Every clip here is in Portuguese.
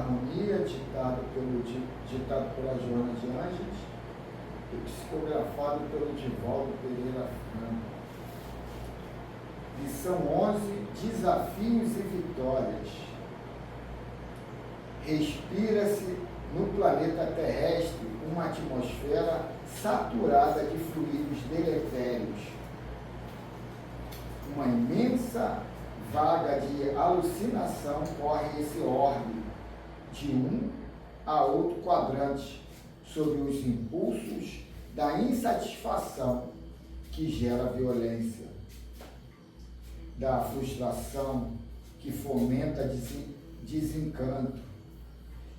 Harmonia, ditado pela Joana de Ângeles e psicografado pelo Divaldo Pereira Franco. Lição 11, Desafios e Vitórias. Respira-se no planeta terrestre uma atmosfera saturada de fluidos deletérios. Uma imensa vaga de alucinação corre esse orbe de um a outro quadrante, sob os impulsos da insatisfação que gera violência, da frustração que fomenta desencanto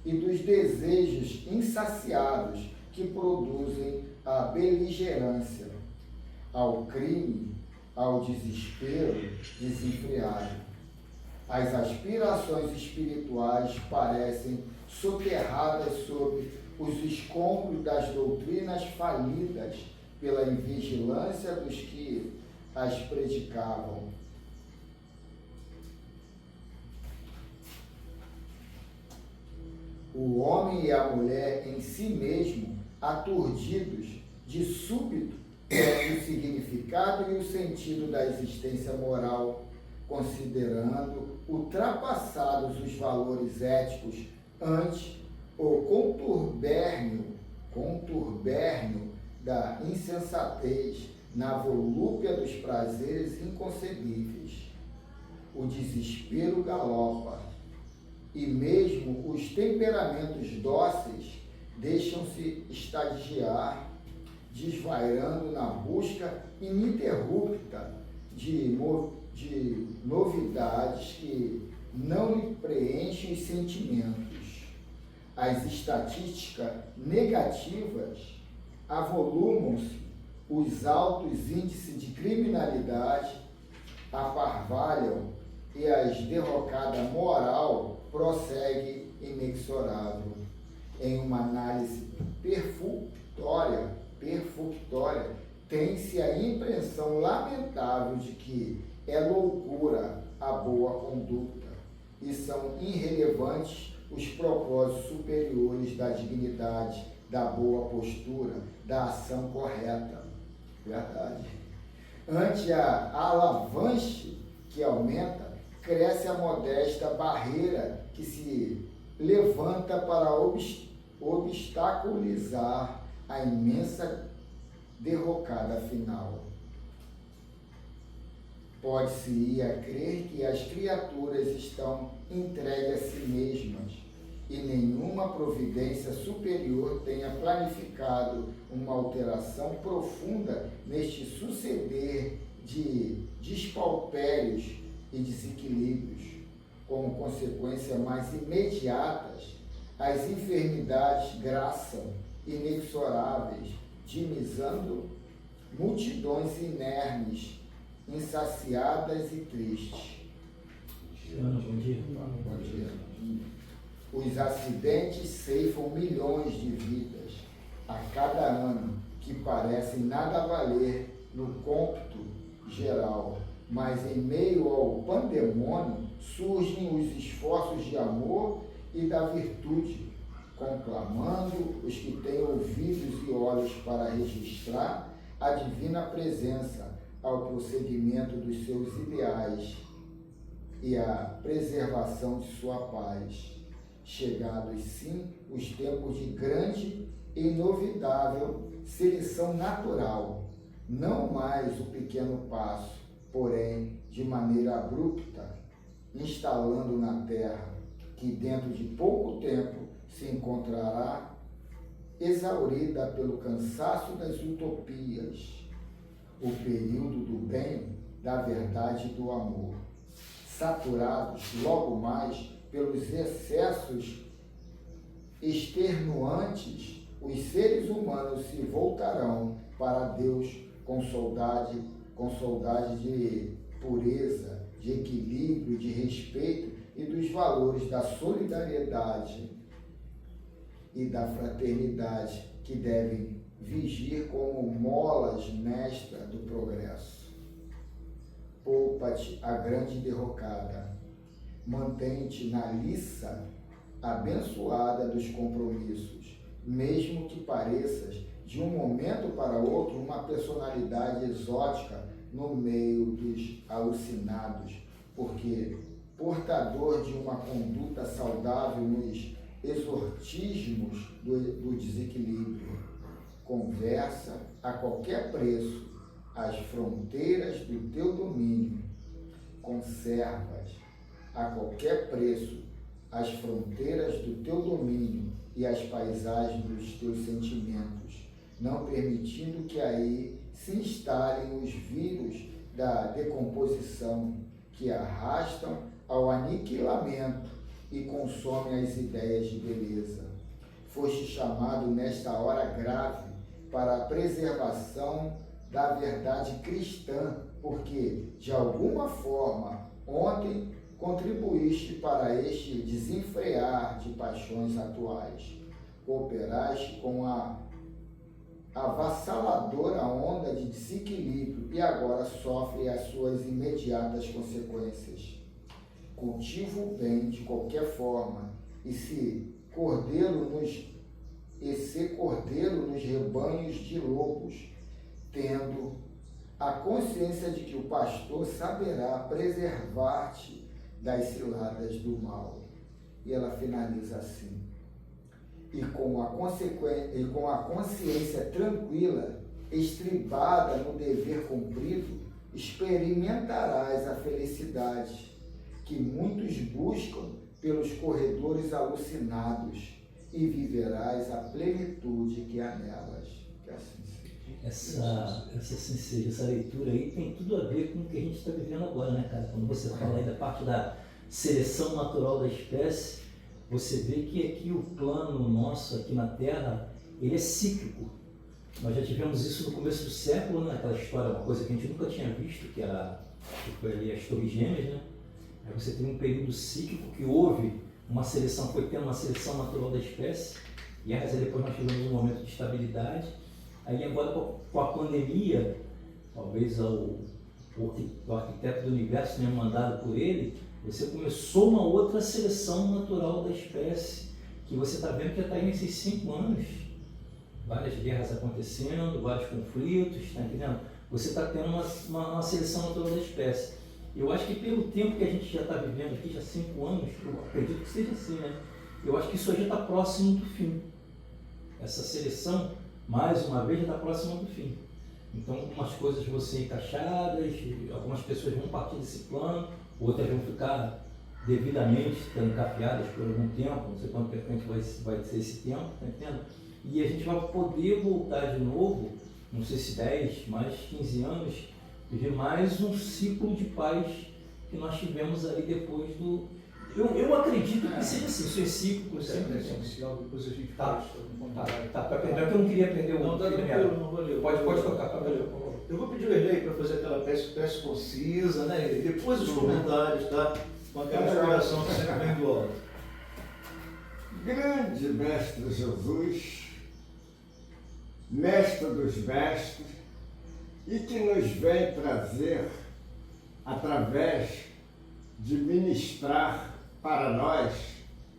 e dos desejos insaciados que produzem a beligerância, ao crime, ao desespero desenfreado. As aspirações espirituais parecem soterradas sob os escombros das doutrinas falidas pela invigilância dos que as predicavam. O homem e a mulher em si mesmo, aturdidos de súbito o significado e o sentido da existência moral, considerando ultrapassados os valores éticos ante o conturbérnio da insensatez na volúpia dos prazeres inconcebíveis. O desespero galopa, e mesmo os temperamentos dóceis deixam-se estagiar, desvairando na busca ininterrupta de novidades que não lhe preenchem os sentimentos. As estatísticas negativas avolumam-se, os altos índices de criminalidade aparvalham e a derrocada moral prossegue inexorável. Em uma análise perfunctória, tem-se a impressão lamentável de que é loucura a boa conduta e são irrelevantes os propósitos superiores da dignidade, da boa postura, da ação correta. Verdade. Ante a alavanche que aumenta, cresce a modesta barreira que se levanta para obstaculizar a imensa derrocada final. Pode-se ir a crer que as criaturas estão entregues a si mesmas e nenhuma providência superior tenha planificado uma alteração profunda neste suceder de despaupérios e desequilíbrios. Como consequência mais imediatas, as enfermidades graçam inexoráveis, dinamizando multidões inermes, insaciadas e tristes. Bom dia. Bom dia. Os acidentes ceifam milhões de vidas a cada ano, que parecem nada valer no cômputo geral, mas em meio ao pandemônio surgem os esforços de amor e da virtude, conclamando os que têm ouvidos e olhos para registrar a divina presença ao prosseguimento dos seus ideais e à preservação de sua paz. Chegados, sim, os tempos de grande e inovidável seleção natural, não mais o pequeno passo, porém, de maneira abrupta, instalando na Terra, que dentro de pouco tempo se encontrará exaurida pelo cansaço das utopias, o período do bem, da verdade e do amor, saturados logo mais pelos excessos extenuantes, os seres humanos se voltarão para Deus com saudade de pureza, de equilíbrio, de respeito e dos valores da solidariedade e da fraternidade que devem vigir como molas mestras do progresso. Poupa-te a grande derrocada, mantém-te na liça abençoada dos compromissos, mesmo que pareças, de um momento para outro, uma personalidade exótica no meio dos alucinados, porque portador de uma conduta saudável nos exortismos do desequilíbrio, conversa a qualquer preço as fronteiras do teu domínio, conservas a qualquer preço as fronteiras do teu domínio e as paisagens dos teus sentimentos, não permitindo que aí se instalem os vírus da decomposição que arrastam ao aniquilamento e consomem as ideias de beleza. Foste chamado nesta hora grave para a preservação da verdade cristã, porque, de alguma forma, ontem contribuíste para este desenfrear de paixões atuais. Cooperaste com a avassaladora onda de desequilíbrio e agora sofre as suas imediatas consequências. Cultiva o bem de qualquer forma e ser cordeiro nos rebanhos de lobos, tendo a consciência de que o pastor saberá preservar-te das ciladas do mal. E ela finaliza assim: e com a consciência tranquila, estribada no dever cumprido, experimentarás a felicidade que muitos buscam pelos corredores alucinados e viverás a plenitude que há nelas. Que assim seja. Essa leitura aí tem tudo a ver com o que a gente está vivendo agora, né, cara? Quando você fala aí da parte da seleção natural da espécie, você vê que aqui o plano nosso aqui na Terra, ele é cíclico. Nós já tivemos isso no começo do século, né? Aquela história, uma coisa que a gente nunca tinha visto, que foi ali as Torres Gêmeas, né? Aí você tem um período cíclico que houve uma seleção, foi tendo uma seleção natural da espécie, e aí depois nós tivemos um momento de estabilidade. Aí agora com a pandemia, talvez o arquiteto do universo tenha mandado por ele, você começou uma outra seleção natural da espécie, que você está vendo que já está aí nesses 5 anos, várias guerras acontecendo, vários conflitos, está entendendo? Você está tendo uma seleção natural da espécie. Eu acho que pelo tempo que a gente já está vivendo aqui, já 5 anos, eu acredito que seja assim, né? Eu acho que isso aí já está próximo do fim. Essa seleção, mais uma vez, já está próxima do fim. Então, algumas coisas vão ser encaixadas, algumas pessoas vão partir desse plano, outras vão ficar devidamente trancafiadas por algum tempo, não sei quanto tempo vai ser esse tempo, tá entendendo? E a gente vai poder voltar de novo, não sei se 10, mais 15 anos, viver mais um ciclo de paz que nós tivemos ali depois do... Eu acredito que seja assim, isso é cíclico, sempre essencial, depois a gente tá, perdão que eu não queria perder o... Não, tá tranquilo, não valeu. Pode tocar, tá valeu. Eu vou pedir o Erlei para fazer aquela peça concisa, né? E depois os comentários, tá? Com aquela inspiração que sempre vem do alto. Grande Mestre Jesus, Mestre dos Mestres, e que nos vem trazer, através de ministrar para nós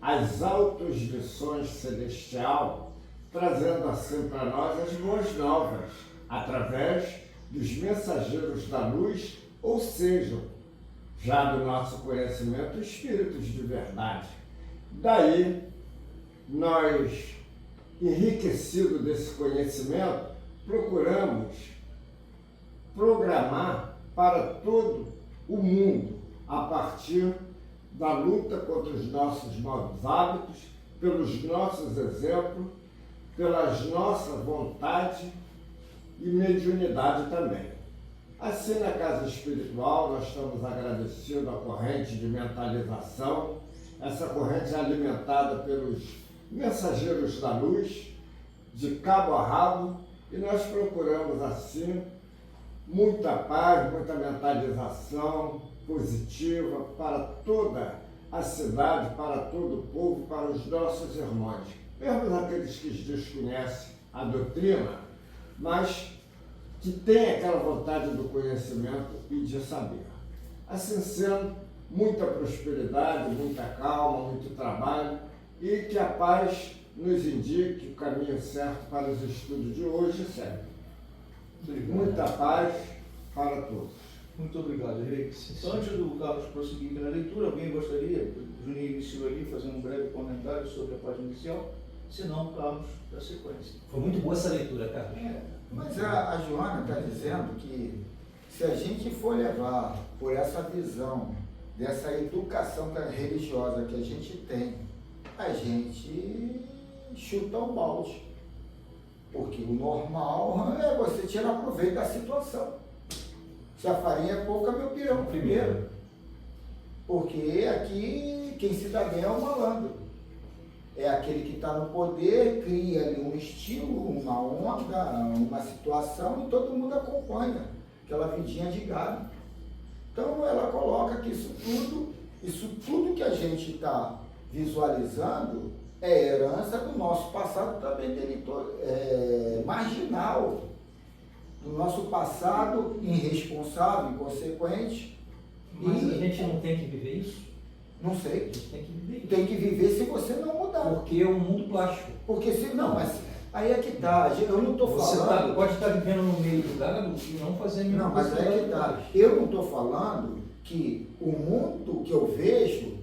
as altas lições celestial, trazendo assim para nós as boas novas, através dos mensageiros da luz, ou seja, já do nosso conhecimento, espíritos de verdade. Daí, nós, enriquecidos desse conhecimento, procuramos programar para todo o mundo, a partir da luta contra os nossos maus hábitos, pelos nossos exemplos, pelas nossa vontade e mediunidade também. Assim, na casa espiritual, nós estamos agradecidos à corrente de mentalização. Essa corrente é alimentada pelos mensageiros da luz, de cabo a rabo, e nós procuramos, assim, muita paz, muita mentalização positiva para toda a cidade, para todo o povo, para os nossos irmãos, mesmo aqueles que desconhecem a doutrina, mas que têm aquela vontade do conhecimento e de saber. Assim sendo, muita prosperidade, muita calma, muito trabalho e que a paz nos indique o caminho certo para os estudos de hoje e sempre. Obrigado. Muita paz para todos. Muito obrigado, Henrique. Então, antes do Carlos prosseguir na leitura, alguém gostaria, o Juninho iniciou ali fazendo um breve comentário sobre a página inicial, se não, Carlos, da sequência. Foi muito boa essa leitura, Carlos. Mas a Joana está dizendo que se a gente for levar por essa visão, dessa educação religiosa que a gente tem, a gente chuta o balde. Porque o normal é você tirar proveito da situação. Se a farinha é pouca, meu pirão primeiro. Porque aqui quem se dá bem é o malandro. É aquele que está no poder, cria ali um estilo, uma onda, uma situação e todo mundo acompanha. Aquela vidinha de gado. Então ela coloca que isso tudo que a gente está visualizando é herança do nosso passado também marginal, do nosso passado irresponsável, inconsequente. Mas a gente não tem que viver isso? Não sei. A gente tem que viver isso. Tem que viver se você não mudar. Porque é um mundo plástico. Porque se não, mas aí é que tá. Eu não estou Você falando. pode estar vivendo no meio do gado e não fazer a mesma Não, mas coisa aí é do que tá. gado. Eu não estou falando que o mundo que eu vejo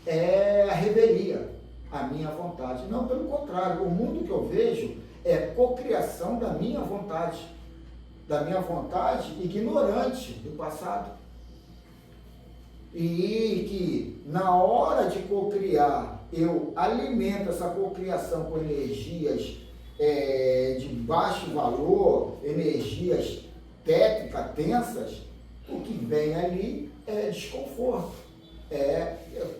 é a revelia, a minha vontade. Não, pelo contrário, o mundo que eu vejo é cocriação da minha vontade ignorante do passado. E que na hora de cocriar, eu alimento essa cocriação com energias de baixo valor, energias tétricas, tensas, o que vem ali é desconforto, é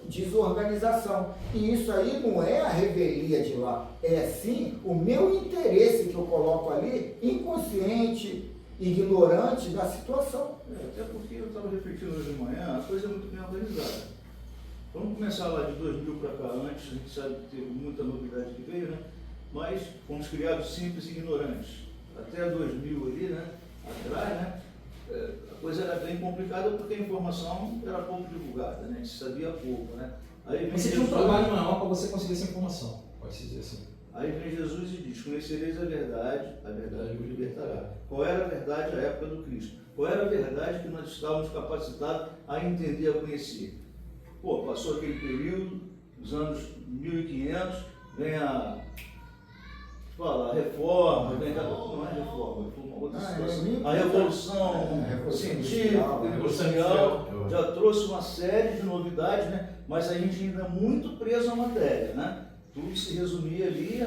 desorganização. E isso aí não é a revelia de lá, é sim o meu interesse que eu coloco ali, inconsciente, ignorante da situação. Até porque eu estava refletindo hoje de manhã, a coisa é muito bem organizada. Vamos começar lá de 2000 para cá, antes, a gente sabe que teve muita novidade que veio, né? Mas fomos criados simples e ignorantes. Até 2000 ali, né? Atrás, né? A coisa era bem complicada porque a informação era pouco divulgada, né? A gente sabia pouco, né? Aí vem Você tinha um trabalho maior para você conseguir essa informação, pode-se dizer assim. Aí vem Jesus e diz: conhecereis a verdade vos libertará. Qual era a verdade à época do Cristo? Qual era a verdade que nós estávamos capacitados a entender, a conhecer? Pô, passou aquele período, os anos 1500, vem a reforma, vem não é reforma, foi uma outra situação. A revolução científica, industrial, já trouxe uma série de novidades, né? Mas a gente ainda é muito preso à matéria, né? Tudo se resumia ali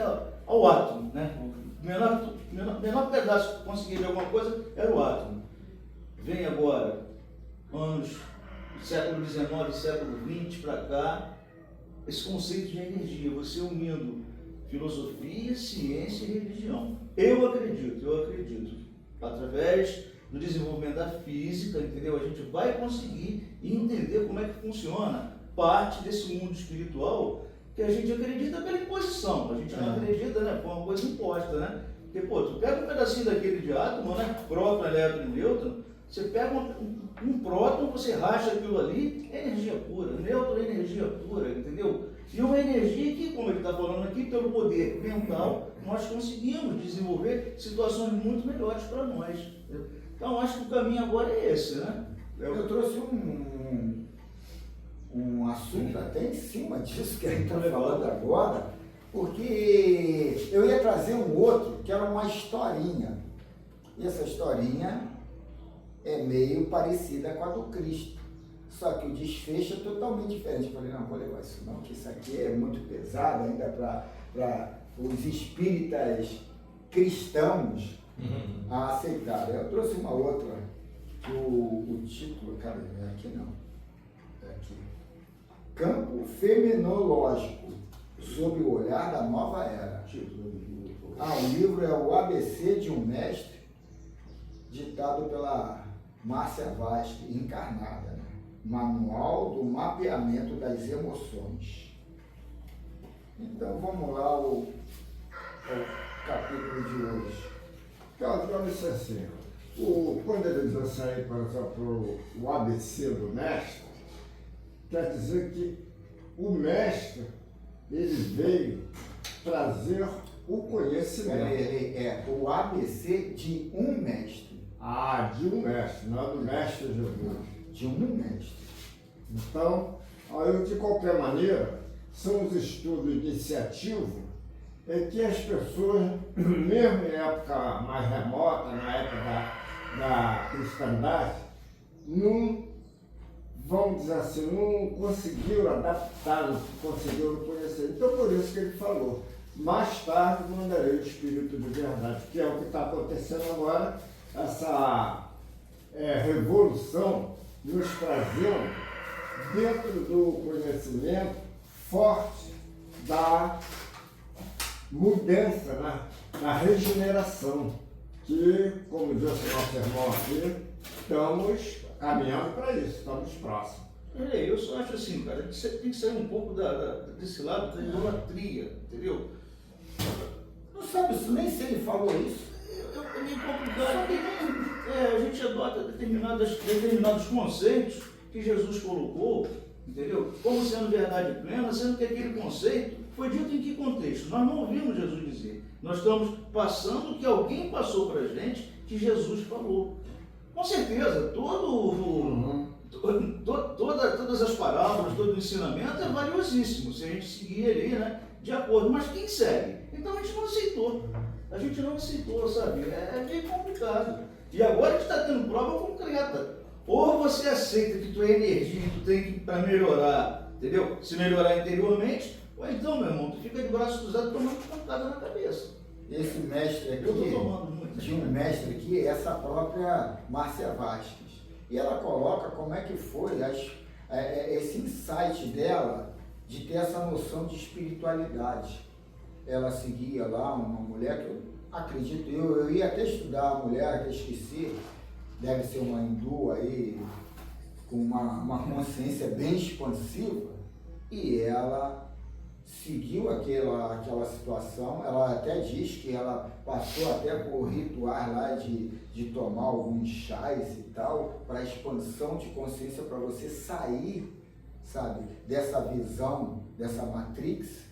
ao átomo, né? O menor pedaço que conseguia ver alguma coisa era o átomo. Vem agora, anos do século XIX, século XX para cá, esse conceito de energia, você unindo filosofia, ciência e religião. Eu acredito, através do desenvolvimento da física, entendeu? A gente vai conseguir entender como é que funciona parte desse mundo espiritual que a gente acredita pela imposição, a gente não acredita, né? Foi uma coisa imposta, né? Porque, pô, tu pega um pedacinho daquele de átomo, né? Próton, elétron e nêutron, você pega um próton, você racha aquilo ali, é energia pura, nêutron é energia pura, entendeu? E uma energia que, como ele está falando aqui, pelo poder mental, nós conseguimos desenvolver situações muito melhores para nós. Entendeu? Então, acho que o caminho agora é esse, né? Eu trouxe um assunto até em cima disso que a gente está falando agora, porque eu ia trazer um outro, que era uma historinha. E essa historinha é meio parecida com a do Cristo. Só que o desfecho é totalmente diferente. Eu falei, não, vou levar isso não, que isso aqui é muito pesado ainda para os espíritas cristãos a aceitarem. Eu trouxe uma outra, o título, cara, aqui não, é aqui. Campo Fenomenológico, sob o olhar da nova era. O livro é o ABC de um Mestre, ditado pela Márcia Vaz, encarnada, né? Manual do Mapeamento das Emoções. Então vamos lá ao capítulo de hoje. Carlos, dá licencinha. Quando ele diz assim, por exemplo, o ABC do mestre, quer dizer que o mestre ele veio trazer o conhecimento. É o ABC de um mestre. Ah, de um mestre, não é do mestre Jesus. De um mestre. Então, aí, de qualquer maneira, são os estudos iniciativos em que as pessoas, mesmo em época mais remota, na época da cristandade, não, vamos dizer assim, não conseguiram adaptar, não conseguiram conhecer. Então, por isso que ele falou, mais tarde mandarei o Espírito de verdade, que é o que está acontecendo agora, essa revolução nos trazendo dentro do conhecimento forte da mudança, na regeneração, que, como disse o nosso irmão aqui, estamos caminhando para isso, estamos próximos. Eu só acho assim, cara, que você tem que sair um pouco desse lado da idolatria, entendeu? Não sabe isso, nem se ele falou isso. É meio complicado, porque a gente adota determinados conceitos que Jesus colocou, entendeu? Como sendo verdade plena, sendo que aquele conceito foi dito em que contexto? Nós não ouvimos Jesus dizer. Nós estamos passando o que alguém passou para a gente que Jesus falou. Com certeza, todas as parábolas, todo o ensinamento é valiosíssimo, se a gente seguir ali, né, de acordo. Mas quem segue? Então a gente não aceitou. A gente não aceitou, sabe? É meio complicado. E agora a gente está tendo prova concreta. Ou você aceita que tu é energia e tu tem que, para melhorar, entendeu? Se melhorar interiormente, ou então, meu irmão, tu fica de braço cruzado tomando pancada na cabeça. Esse mestre aqui, Eu estou tomando muito. tinha um mestre aqui, essa própria Márcia Vasques. E ela coloca como é que foi esse insight dela de ter essa noção de espiritualidade. Ela seguia lá uma mulher que eu acredito, eu ia até estudar a mulher, que eu esqueci, deve ser uma hindu aí, com uma consciência bem expansiva, e ela seguiu aquela situação. Ela até diz que ela passou até por rituais lá de tomar alguns chás e tal, para expansão de consciência, para você sair, sabe, dessa visão, dessa matrix,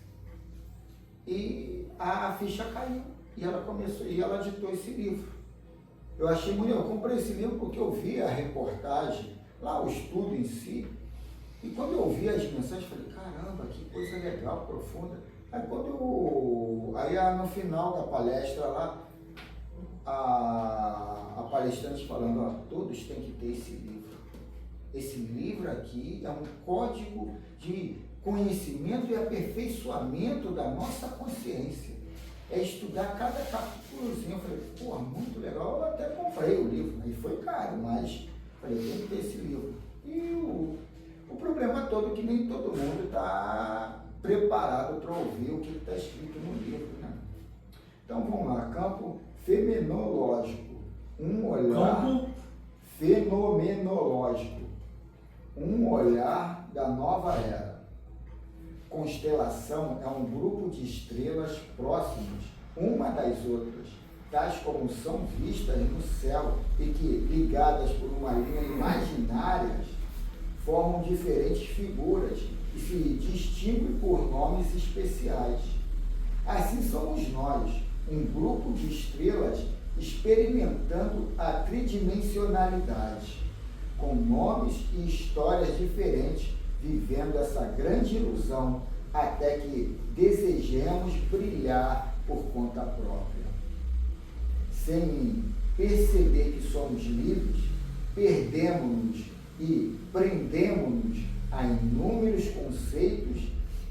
e a ficha caiu, e ela começou, e ela ditou esse livro. Eu achei muito, eu comprei esse livro porque eu vi a reportagem, lá o estudo em si, e quando eu ouvi as mensagens, eu falei, caramba, que coisa legal, profunda. Aí no final da palestra lá, a palestrante falando, ó, todos têm que ter esse livro. Esse livro aqui é um código de conhecimento e aperfeiçoamento da nossa consciência. É estudar cada capítulozinho. Eu falei, pô, muito legal. Eu até comprei o livro, e foi caro, mas falei, tem que ter esse livro. E o problema todo é que nem todo mundo está preparado para ouvir o que está escrito no livro, né? Então vamos lá, campo fenomenológico. Um olhar Campo fenomenológico. Um olhar da nova era. Constelação é um grupo de estrelas próximas uma das outras, tais como são vistas no céu e que, ligadas por uma linha imaginária, formam diferentes figuras e se distinguem por nomes especiais. Assim somos nós, um grupo de estrelas experimentando a tridimensionalidade, com nomes e histórias diferentes, vivendo essa grande ilusão até que desejemos brilhar por conta própria. Sem perceber que somos livres, perdemos-nos e prendemos-nos a inúmeros conceitos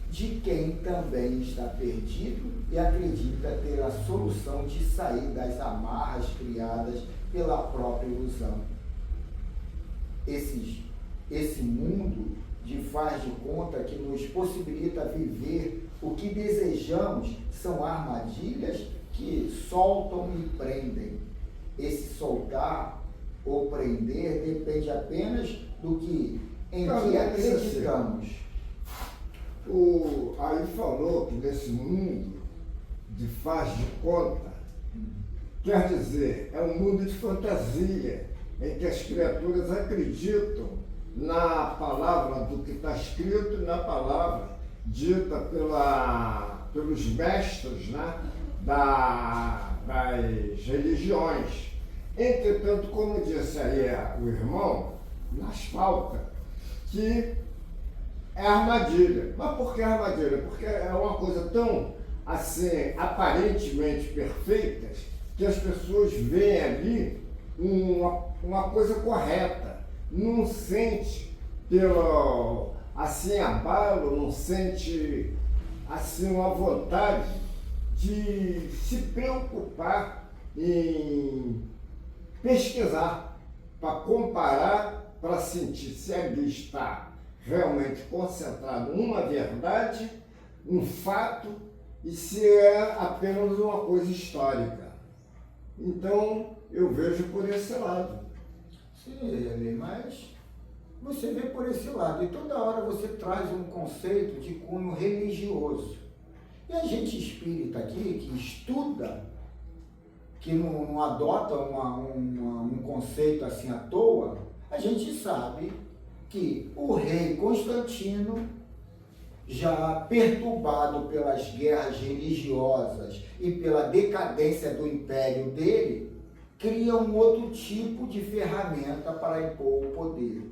de quem também está perdido e acredita ter a solução de sair das amarras criadas pela própria ilusão. Esse mundo de faz de conta que nos possibilita viver o que desejamos são armadilhas que soltam e prendem. Esse soltar ou prender depende apenas do que em que acreditamos. Aí falou que nesse mundo de faz de conta, quer dizer, é um mundo de fantasia, em que as criaturas acreditam na palavra do que está escrito na palavra, dita pelos mestres, né, das religiões. Entretanto, como disse aí o irmão, nas faltas, que é armadilha. Mas por que armadilha? Porque é uma coisa tão, assim, aparentemente perfeita, que as pessoas veem ali uma coisa correta. Não sente pelo, assim, abalo, não sente, assim, uma vontade de se preocupar em pesquisar, para comparar, para sentir se ali está realmente concentrado uma verdade, um fato, e se é apenas uma coisa histórica. Então, eu vejo por esse lado. Sim, mas você vê por esse lado, e toda hora você traz um conceito de cunho religioso. E a gente espírita aqui, que estuda, que não adota um conceito assim à toa, a gente sabe que o rei Constantino, já perturbado pelas guerras religiosas e pela decadência do império dele, cria um outro tipo de ferramenta para impor o poder.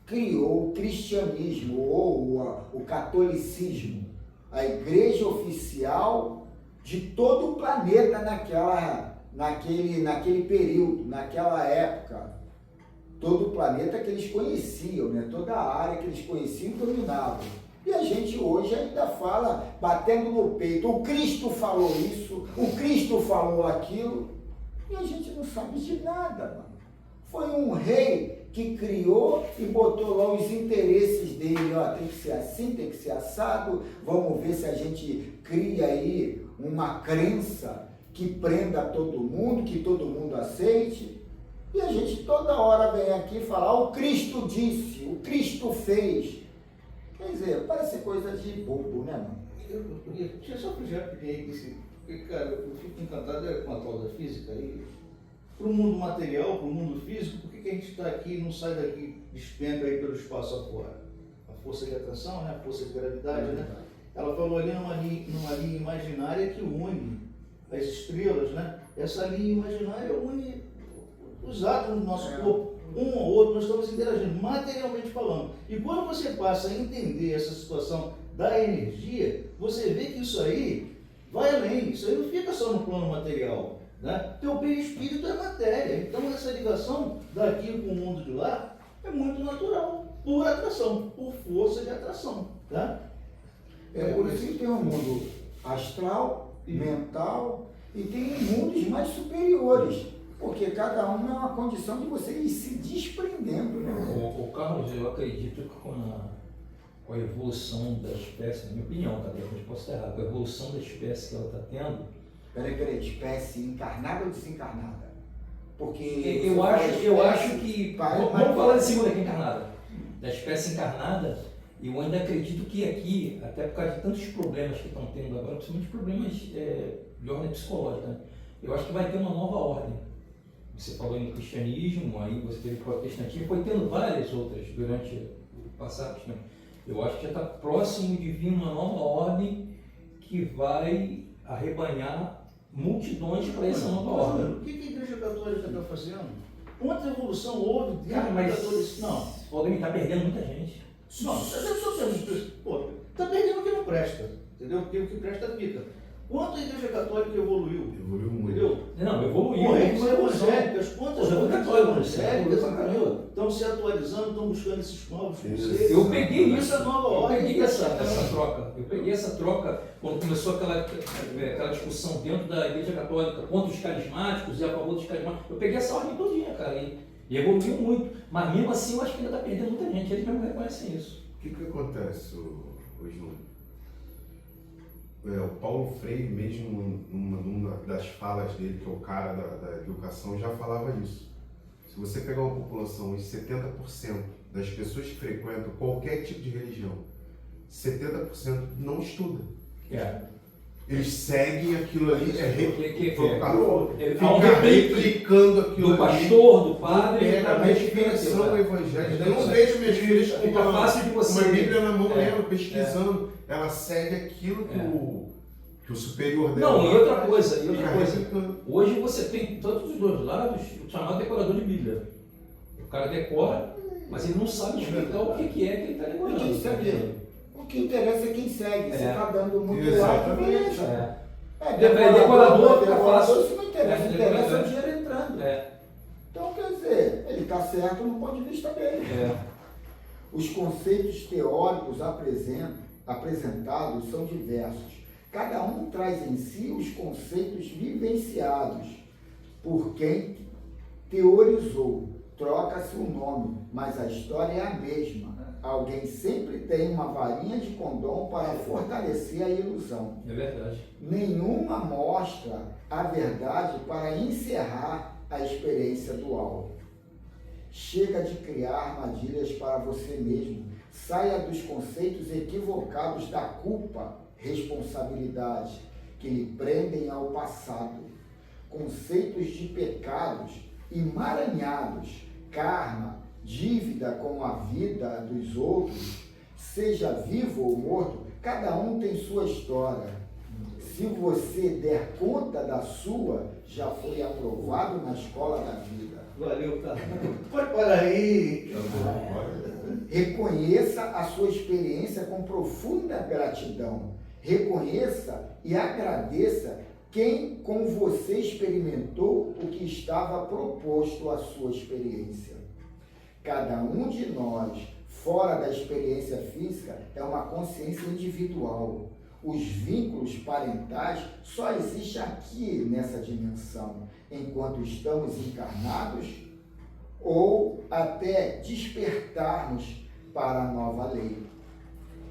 Criou o cristianismo ou o catolicismo, a igreja oficial de todo o planeta naquele período, naquela época. Todo o planeta que eles conheciam, né? Toda a área que eles conheciam e dominavam. E a gente hoje ainda fala, batendo no peito, o Cristo falou isso, o Cristo falou aquilo, e a gente não sabe de nada, mano. Foi um rei que criou e botou lá os interesses dele, ó, tem que ser assim, tem que ser assado, vamos ver se a gente cria aí uma crença que prenda todo mundo, que todo mundo aceite. E a gente toda hora vem aqui falar, o Cristo disse, o Cristo fez. Quer dizer, parece coisa de bobo, né, mano? Deixa eu só projeto que porque, cara, eu fico encantado com a tal da física aí. Para o mundo material, para o mundo físico, por que a gente está aqui e não sai daqui, despenca aí pelo espaço afora? A força de atração, né? A força de gravidade, né? Ela falou ali numa linha imaginária que une as estrelas, né? Essa linha imaginária une os átomos do nosso corpo, um ao outro, nós estamos interagindo, materialmente falando. E quando você passa a entender essa situação da energia, você vê que isso aí vai além, isso aí não fica só no plano material, né? Teu perispírito é matéria, então essa ligação daqui com o mundo de lá é muito natural, por atração, por força de atração, tá? Por isso que tem um mundo astral, mental, e tem mundos mais superiores. Porque cada um é uma condição de você ir se desprendendo, né? O Carlos, eu acredito que com a evolução da espécie, na minha opinião, tá? De repente posso estar errado, com a evolução da espécie que ela está tendo. Peraí, espécie encarnada ou desencarnada? Porque eu acho que. Vamos falar de segunda aqui encarnada. Da espécie encarnada, eu ainda acredito que aqui, até por causa de tantos problemas que estão tendo agora, principalmente problemas de ordem psicológica, né? Eu acho que vai ter uma nova ordem. Você falou em cristianismo, aí você teve protestantismo, foi tendo várias outras durante o passado. Eu acho que já está próximo de vir uma nova ordem que vai arrebanhar multidões para essa nova ordem. O que a Igreja Católica está fazendo? Quanta evolução houve dentro Cara, mas do catolicismo? Não. O Valdemir está perdendo muita gente. Não, está perdendo o que não presta, entendeu? Porque o que presta fica. Quanto a Igreja Católica evoluiu? Evoluiu muito. Entendeu? Não, evoluiu. Correntes evangélicas, quantas correntes evangélicas evoluiu. estão se atualizando, estão buscando esses novos conceitos. Eu peguei isso, essa nova ordem. Eu peguei essa troca. Eu peguei essa troca quando começou aquela discussão dentro da Igreja Católica contra os carismáticos e a favor dos carismáticos. Eu peguei essa ordem todinha, cara, e evoluiu muito. Mas mesmo assim eu acho que ainda está perdendo muita gente. Eles mesmo reconhecem isso. O que acontece hoje no... O Paulo Freire, mesmo numa das falas dele, que é o cara da educação, já falava isso. Se você pegar uma população, os 70% das pessoas que frequentam qualquer tipo de religião, 70% não estuda. Eles seguem aquilo ali, fica replicando aquilo do pastor, do padre, é a definição evangélica. Eu não vejo minhas filhas com uma Bíblia na mão, lendo, pesquisando. Ela segue aquilo que o superior dela. Não, e outra coisa, hoje você tem tanto dos dois lados o chamado decorador de Bíblia. O cara decora, mas ele não sabe explicar o que é que ele está decorando. O que interessa é quem segue. Você está dando muito Exatamente. Decorador fica fácil. Isso não interessa, interessa o dinheiro entrando. Então, quer dizer, ele está certo no ponto de vista dele. Os conceitos teóricos apresentados são diversos. Cada um traz em si os conceitos vivenciados por quem teorizou. Troca-se o nome, mas a história é a mesma. Alguém sempre tem uma varinha de condom para fortalecer a ilusão. É verdade. Nenhuma mostra a verdade para encerrar a experiência dual. Chega de criar armadilhas para você mesmo. Saia dos conceitos equivocados da culpa, responsabilidade, que lhe prendem ao passado. Conceitos de pecados emaranhados, karma, dívida com a vida dos outros, seja vivo ou morto, cada um tem sua história. Se você der conta da sua, já foi aprovado na escola da vida. Valeu, tá? Pode parar aí. Reconheça a sua experiência com profunda gratidão. Reconheça e agradeça quem com você experimentou o que estava proposto à sua experiência. Cada um de nós, fora da experiência física, é uma consciência individual. Os vínculos parentais só existem aqui nessa dimensão, enquanto estamos encarnados ou até despertarmos para a nova lei.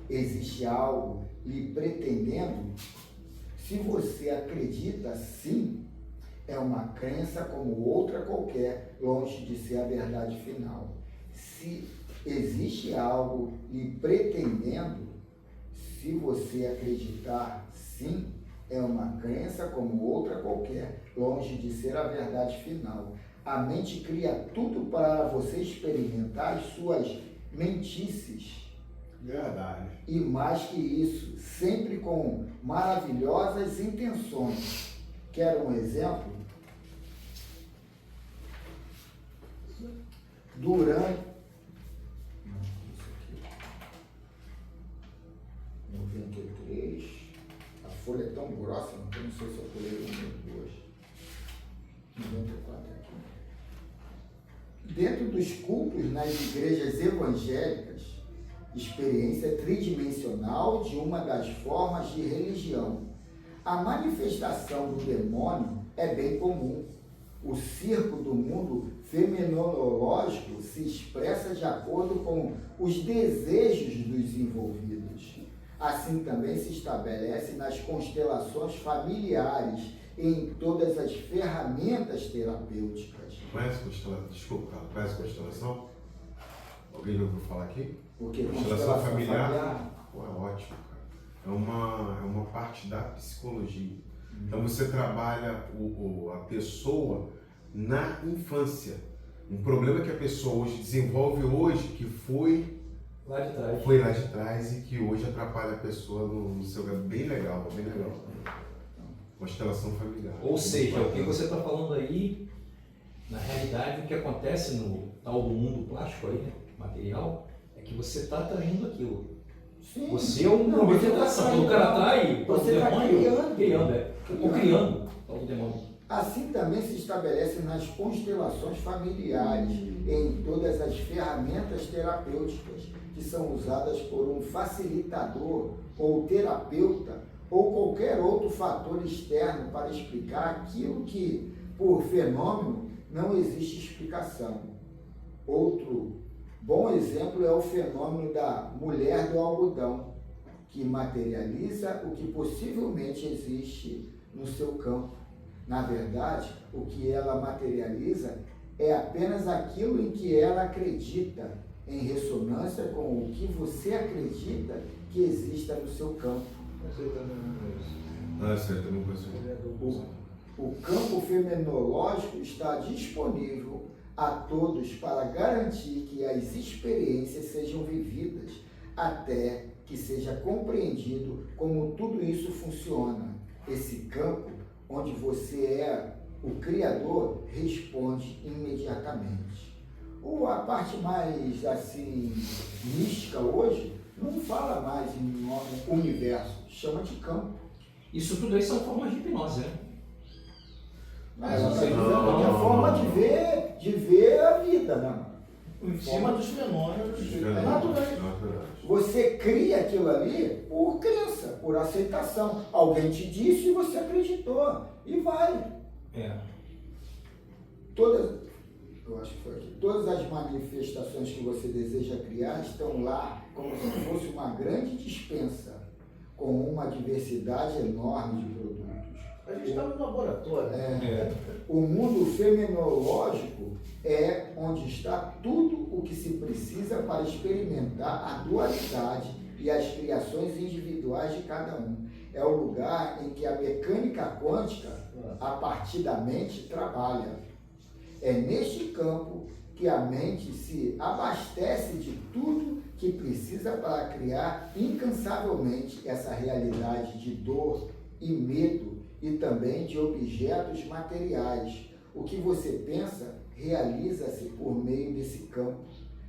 Existe algo lhe pretendendo? Se você acredita, sim, é uma crença como outra qualquer, longe de ser a verdade final. Se existe algo lhe pretendendo, se você acreditar, sim, é uma crença como outra qualquer, longe de ser a verdade final. A mente cria tudo para você experimentar as suas mentices. Verdade. E mais que isso, sempre com maravilhosas intenções. Quer um exemplo? Durante 93, a folha é tão grossa, não sei se eu pulei o número 2. 94 aqui. Dentro dos cultos nas igrejas evangélicas, experiência tridimensional de uma das formas de religião. A manifestação do demônio é bem comum. O circo do mundo fenomenológico se expressa de acordo com os desejos dos envolvidos. Assim também se estabelece nas constelações familiares e em todas as ferramentas terapêuticas. Conhece constelação? Desculpa, conhece constelação? Alguém já ouviu falar aqui? Porque constelação familiar? Pô, é ótimo, cara. É uma parte da psicologia. Então você trabalha a pessoa na infância. Um problema que a pessoa hoje desenvolve hoje, que foi lá de trás e que hoje atrapalha a pessoa no seu... Bem legal, bem legal. Constelação familiar. Ou seja, o que você está falando aí, na realidade, o que acontece no tal do mundo plástico aí, né, material, é que você está atraindo aquilo. Sim. Você é um movimento de atração. Quando o cara atrai o demônio, criando o demônio. Assim também se estabelece nas constelações familiares, em todas as ferramentas terapêuticas que são usadas por um facilitador ou terapeuta ou qualquer outro fator externo para explicar aquilo que, por fenômeno, não existe explicação. Outro bom exemplo é o fenômeno da mulher do algodão, que materializa o que possivelmente existe no seu campo. Na verdade, o que ela materializa é apenas aquilo em que ela acredita, em ressonância com o que você acredita que exista no seu campo. Ah, certo, eu não conheço. O campo fenomenológico está disponível a todos para garantir que as experiências sejam vividas, até que seja compreendido como tudo isso funciona. Esse campo, onde você é o Criador, responde imediatamente. Ou a parte mais assim mística hoje não fala mais em nome universo, chama de campo. Isso tudo aí são formas de hipnose, né? Mas é a forma de ver a vida, né? Em cima dos fenômenos naturais. Você cria aquilo ali por crença, por aceitação. Alguém te disse e você acreditou. E vai. Eu acho que foi aqui. Todas as manifestações que você deseja criar estão lá como se fosse uma grande despensa, com uma diversidade enorme de produtos. A gente está no laboratório. O mundo fenomenológico é onde está tudo o que se precisa para experimentar a dualidade e as criações individuais de cada um. É o lugar em que a mecânica quântica, a partir da mente, trabalha. É neste campo que a mente se abastece de tudo que precisa para criar incansavelmente essa realidade de dor e medo e também de objetos materiais. O que você pensa realiza-se por meio desse campo,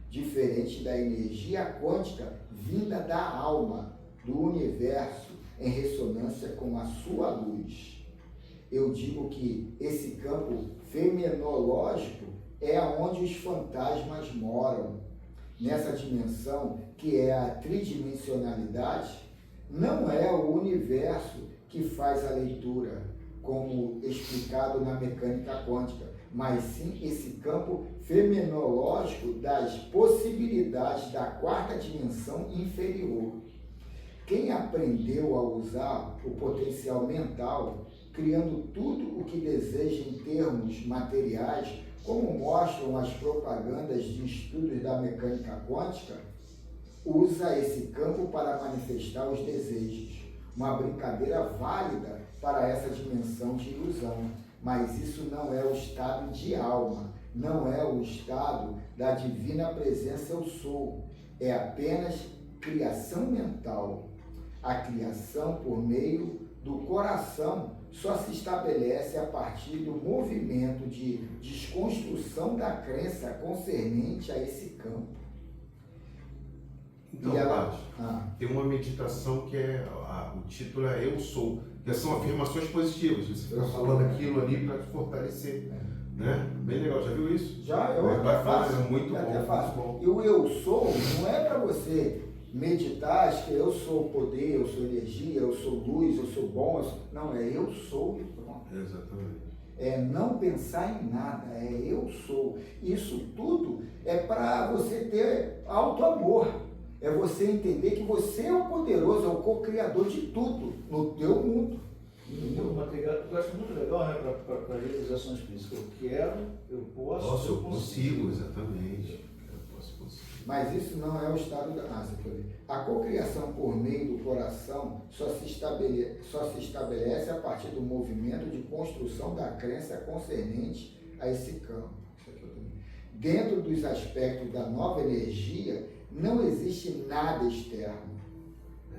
diferente da energia quântica vinda da alma, do universo, em ressonância com a sua luz. Eu digo que esse campo fenomenológico é onde os fantasmas moram. Nessa dimensão que é a tridimensionalidade, não é o universo que faz a leitura, como explicado na mecânica quântica, mas sim esse campo fenomenológico das possibilidades da quarta dimensão inferior. Quem aprendeu a usar o potencial mental, criando tudo o que deseja em termos materiais, como mostram as propagandas de estudos da mecânica quântica, usa esse campo para manifestar os desejos. Uma brincadeira válida para essa dimensão de ilusão, mas isso não é o estado de alma, não é o estado da divina presença eu sou, é apenas criação mental. A criação por meio do coração só se estabelece a partir do movimento de desconstrução da crença concernente a esse campo. Então, tem uma meditação que o título é Eu Sou, que são afirmações positivas. Você fica falando aquilo ali para te fortalecer. Né? Bem legal, já viu isso? Já, é muito bom. E o Eu Sou não é para você meditar, acho que eu sou poder, eu sou energia, eu sou luz, eu sou bom. Não, é eu sou e pronto. Exatamente. É não pensar em nada, é eu sou. Isso tudo é para você ter auto-amor. É você entender que você é o poderoso, é o co-criador de tudo no teu mundo. Eu acho muito legal, né, para realizações físicas. Eu quero, eu posso, eu consigo, exatamente. Mas isso não é o estado da raça. A cocriação por meio do coração só se estabelece a partir do movimento de construção da crença concernente a esse campo. Dentro dos aspectos da nova energia, não existe nada externo.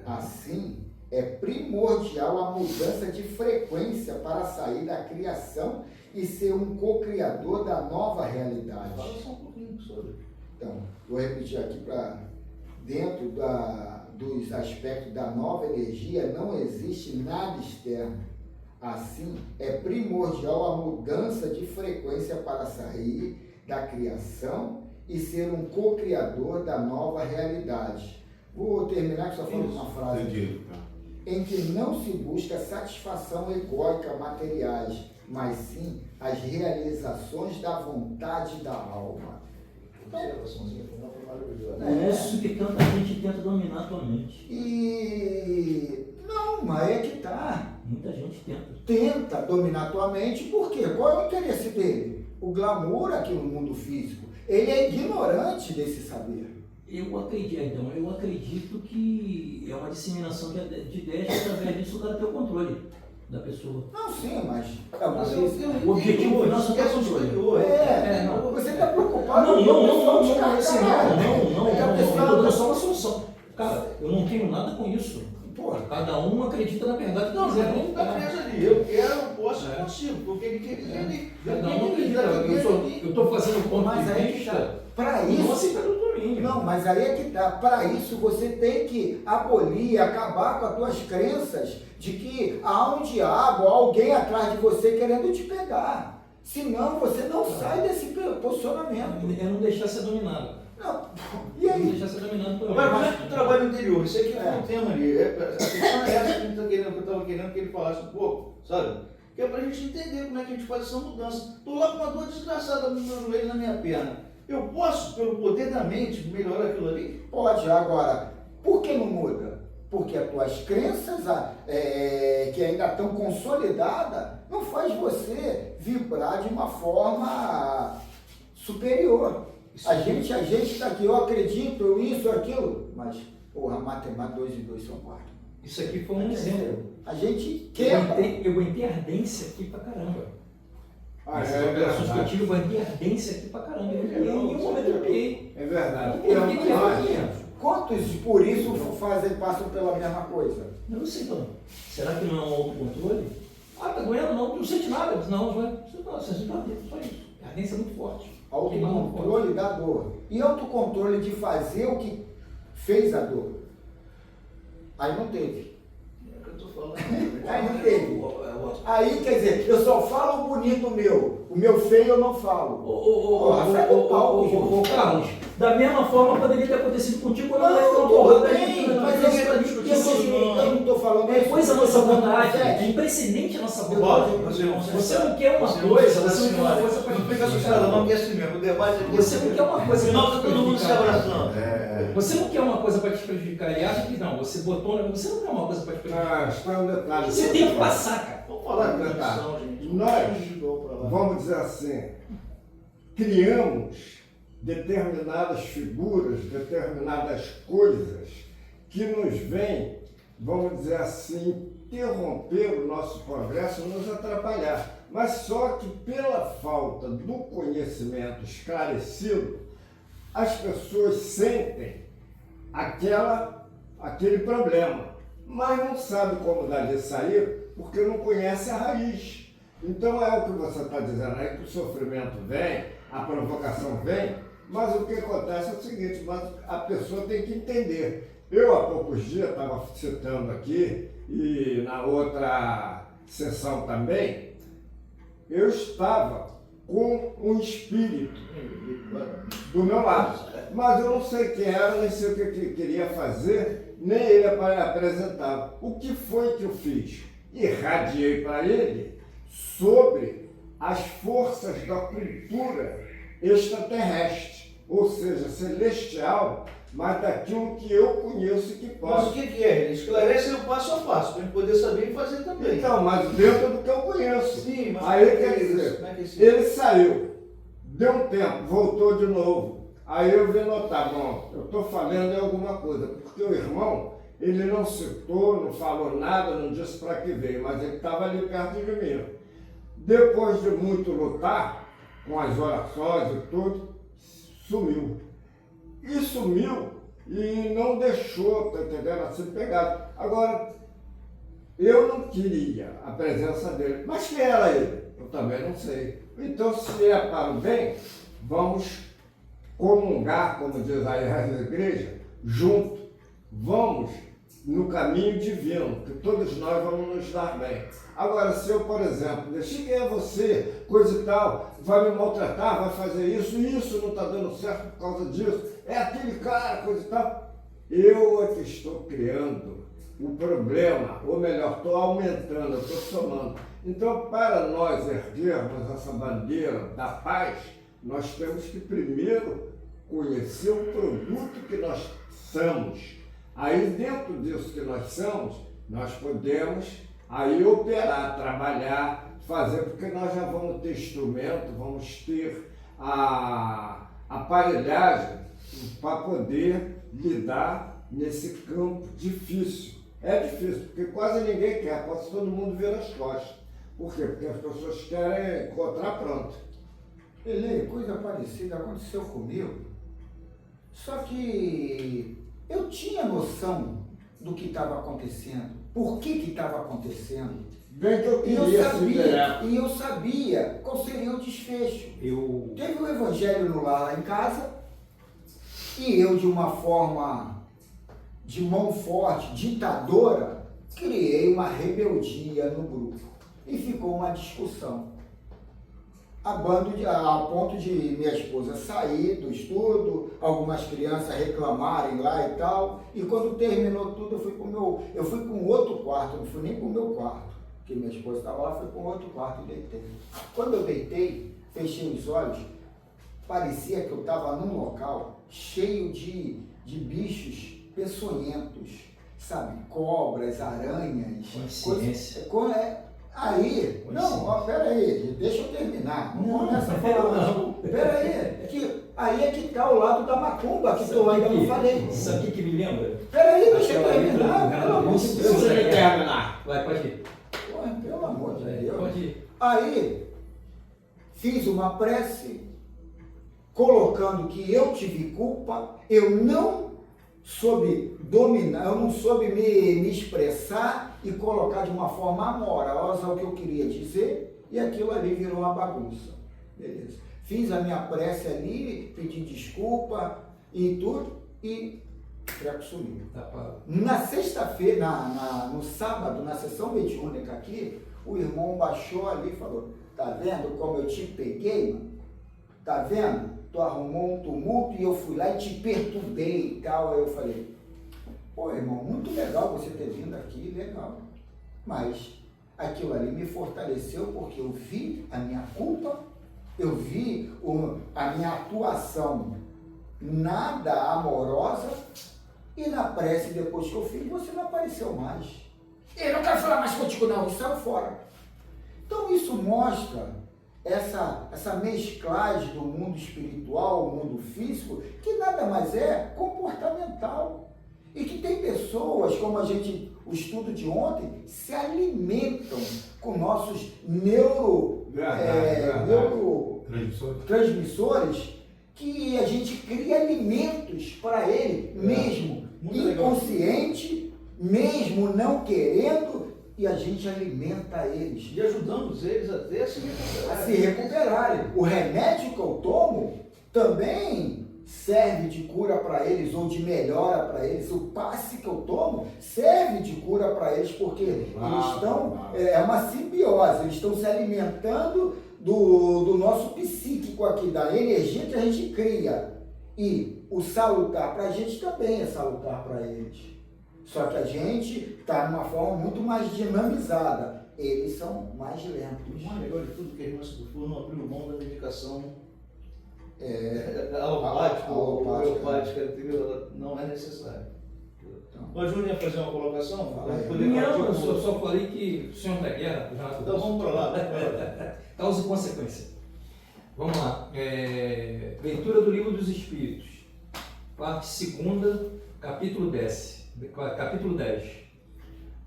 Assim, é primordial a mudança de frequência para sair da criação e ser um co-criador da nova realidade. Fala só um pouquinho sobre. Então, vou repetir aqui para dentro dos aspectos da nova energia, não existe nada externo. Assim, é primordial a mudança de frequência para sair da criação e ser um co-criador da nova realidade. Vou terminar que só falando uma frase. Entendi. Em que não se busca satisfação egóica materiais, mas sim as realizações da vontade da alma. É isso que tanta gente tenta dominar a tua mente. Não, mas é que tá. Muita gente tenta. Tenta dominar a tua mente, por quê? Qual é o interesse dele? O glamour aqui no mundo físico. Ele é ignorante desse saber. Eu acredito que é uma disseminação de ideias que através disso o cara tem o controle. da pessoa. Não, sim, mas... O objetivo final é o controle. Você está preocupado Não, com assim, não, eu estou dando só uma solução. solução. Cara, eu não tenho nada com isso. Porra, Cada um acredita na verdade que Não, quiser. não está preso ali. Eu quero, eu posso, eu consigo. Porque ele quer dizer ali. Cada um acredita. Eu estou fazendo o ponto mas de aí que vista. tá. Para Não isso... aceita do domínio. Não, mas aí é que tá. Para isso você tem que abolir, acabar com as tuas crenças de que há um diabo, há alguém atrás de você querendo te pegar. Senão você não sai desse posicionamento. É não deixar ser dominado. Não. E Não aí? deixar ser dominado por Agora, como é que o trabalho interior? Isso aqui foi É. um tema ali. A questão é essa que eu estava querendo que ele falasse um pouco, sabe? Que é para a gente entender como é que a gente faz essa mudança. Estou lá com uma dor desgraçada no meu joelho, na minha perna. Eu posso, pelo poder da mente, melhorar aquilo ali? Pode. Agora, por que não muda? Porque as tuas crenças que ainda estão consolidadas não faz você vibrar de uma forma superior. A gente está aqui, eu acredito, eu isso, aquilo, mas, porra, matemática 2 e 2 são 4. Isso aqui foi um exemplo. A gente Eu quebra. aguentei ardência aqui pra caramba. Essas É operações que eu verdade. tive, eu aguentei ardência aqui pra caramba. Em nenhum momento eu piei. É verdade. Por que é ruim? Quantos por isso passam pela mesma coisa? Eu não sei, então. Será que não é um autocontrole? Ah, tá doendo? Não sente nada. Não, você sente nada, só isso. A ardência é muito forte. Autocontrole da dor. E autocontrole de fazer o que fez a dor. Aí não teve. É o que eu estou falando. Aí não teve. Aí, quer dizer, eu só falo o bonito meu. O meu feio eu não falo. Carlos, da mesma forma poderia ter acontecido contigo. Não, tudo bem, mas eu não estou falando É coisa da nossa vontade, é é imprescindente a nossa Pode, vontade. Você não quer uma coisa, você não quer uma coisa para não fica assustado, não, que é assim mesmo. O debate aqui. Você não quer uma coisa Senão para está te todo mundo se prejudicar. abraçando. Você não quer uma coisa para te prejudicar. Ele acha que não, você botou, você não quer uma coisa para te prejudicar. Está um detalhe. Você tem que passar, cara. Vamos falar de Tá. tradição, gente. Nós, vamos dizer assim, criamos determinadas figuras, determinadas coisas que nos vêm, vamos dizer assim, interromper o nosso progresso, nos atrapalhar. Mas só que pela falta do conhecimento esclarecido, as pessoas sentem aquele problema, mas não sabem como dali sair porque não conhece a raiz. Então é o que você está dizendo aí, que o sofrimento vem, a provocação vem, mas o que acontece é o seguinte, mas a pessoa tem que entender. Eu há poucos dias estava citando aqui, e na outra sessão também, eu estava com um espírito do meu lado, mas eu não sei quem era, nem sei o que ele queria fazer, nem ele apresentava. O que foi que eu fiz? Irradiei para ele sobre as forças da cultura extraterrestre, ou seja, celestial, mas daquilo que eu conheço e que Mas posso. o que é? Ele esclarece o passo a passo, para a gente poder saber e fazer também. Então, mas dentro do que eu conheço. Sim, mas Aí como é quer que é dizer, isso? Como é que é isso? ele saiu, deu um tempo, voltou de novo. Aí eu vim notar, bom, eu estou falando em alguma coisa, porque o irmão, ele não citou, não falou nada, não disse para que veio, mas ele estava ali perto de mim. Depois de muito lutar, com as orações e tudo, sumiu. E sumiu e não deixou, tá entendendo, assim pegado. Agora, eu não queria a presença dele, mas quem era ele? Eu também não sei. Então, se é para o bem, vamos comungar, como diz aí a igreja, junto. Vamos no caminho divino, que todos nós vamos nos dar bem. Agora, se eu, por exemplo, deixei quem é você, coisa e tal, vai me maltratar, vai fazer isso não está dando certo por causa disso, é aquele cara, coisa e tal, eu é que estou criando o problema, ou melhor, estou aumentando, estou somando. Então, para nós erguermos essa bandeira da paz, nós temos que primeiro conhecer o produto que nós somos. Aí, dentro disso que nós somos, nós podemos aí operar, trabalhar, fazer, porque nós já vamos ter instrumento, vamos ter a aparelhagem para poder lidar nesse campo difícil, É difícil, porque quase ninguém quer, quase todo mundo vira as costas. Por quê? Porque as pessoas querem encontrar pronto. Ele, coisa parecida aconteceu comigo, só que eu tinha noção do que estava acontecendo, por que estava acontecendo. Bem que eu E queria eu sabia qual seria o desfecho. Eu Teve o evangelho no lar lá em casa, e eu, de uma forma de mão forte, ditadora, criei uma rebeldia no grupo. E ficou uma discussão. A ponto de minha esposa sair do estudo, algumas crianças reclamarem lá e tal. E quando terminou tudo, eu fui para um outro quarto, não fui nem para o meu quarto, porque minha esposa estava lá, fui para um outro quarto e deitei. Quando eu deitei, fechei os olhos, parecia que eu estava num local cheio de bichos peçonhentos, sabe? Cobras, aranhas. Consciência. Aí, não, ó, peraí, deixa eu terminar. Não começa a falar, não. Peraí, aí é que está o lado da macumba, que eu ainda não falei. Sabe o que me lembra? Peraí, deixa eu Aquela terminar, letra do pelo amor de Renato Deus. Russo. Deixa ele terminar. Vai, pode ir. Pô, pelo amor de Deus. Pode ir. Aí, fiz uma prece, colocando que eu tive culpa, eu não soube dominar, eu não soube me expressar e colocar de uma forma amorosa o que eu queria dizer, e aquilo ali virou uma bagunça. Beleza. Fiz a minha prece ali, pedi desculpa e tudo, e o treco sumiu. Tá parado. Na sexta-feira, no sábado, na sessão mediúnica aqui, o irmão baixou ali e falou: tá vendo como eu te peguei, mano? Tá vendo? Tu arrumou um tumulto e eu fui lá e te perturbei e tal. Aí eu falei: pô, irmão, muito legal você ter vindo aqui, legal. Mas aquilo ali me fortaleceu porque eu vi a minha culpa, eu vi a minha atuação nada amorosa, e na prece depois que eu fiz, você não apareceu mais. Eu não quero falar mais contigo não, saiu fora. Então isso mostra essa mesclagem do mundo espiritual, o mundo físico, que nada mais é comportamental. E que tem pessoas, como o estudo de ontem, se alimentam com nossos neurotransmissores, que a gente cria alimentos para ele, mesmo inconsciente, mesmo não querendo, e a gente alimenta eles. E ajudamos eles até a se recuperarem. O remédio que eu tomo também serve de cura para eles, ou de melhora para eles. O passe que eu tomo serve de cura para eles, porque eles estão, é uma simbiose, eles estão se alimentando do nosso psíquico aqui, da energia que a gente cria. E o salutar para a gente também é salutar para eles. Só que a gente está de uma forma muito mais dinamizada. Eles são mais lentos. O mais legal de tudo que a irmã Sufu não abriu mão da medicação alopática ou homeopática, entendeu? Não é necessário. Então, o Júnior ia fazer uma colocação? Não, eu só falei que o senhor da guerra, o Renato Então vamos para lá. Causa e consequência. Vamos lá. Leitura do Livro dos Espíritos. Parte 2, capítulo 10. Capítulo 10.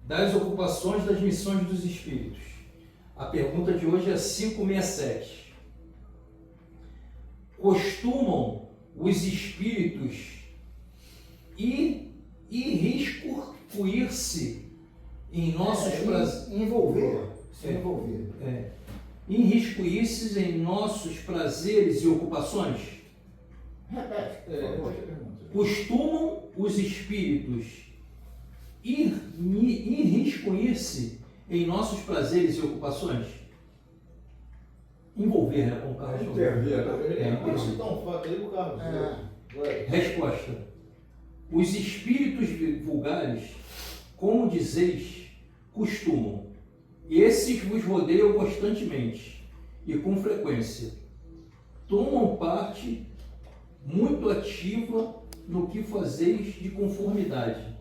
Das ocupações das missões dos Espíritos. A pergunta de hoje é 567. Costumam os Espíritos irriscuir-se em nossos prazeres. Enriscuir-se em nossos prazeres e ocupações? Costumam os Espíritos enriscuir-se em nossos prazeres e ocupações? Envolver, né? Como o Carlos falou. Vamos citar um fato aí, o Carlos. Resposta. Os espíritos vulgares, como dizeis, costumam. Esses vos rodeiam constantemente e com frequência. Tomam parte muito ativa no que fazeis de conformidade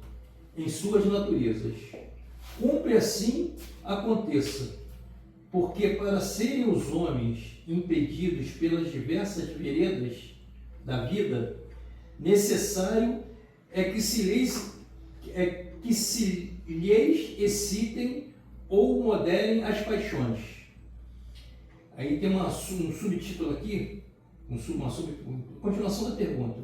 em suas naturezas. Cumpre assim aconteça, porque para serem os homens impedidos pelas diversas veredas da vida, necessário é que se lhes excitem ou moderem as paixões. Aí tem um subtítulo aqui, uma continuação da pergunta.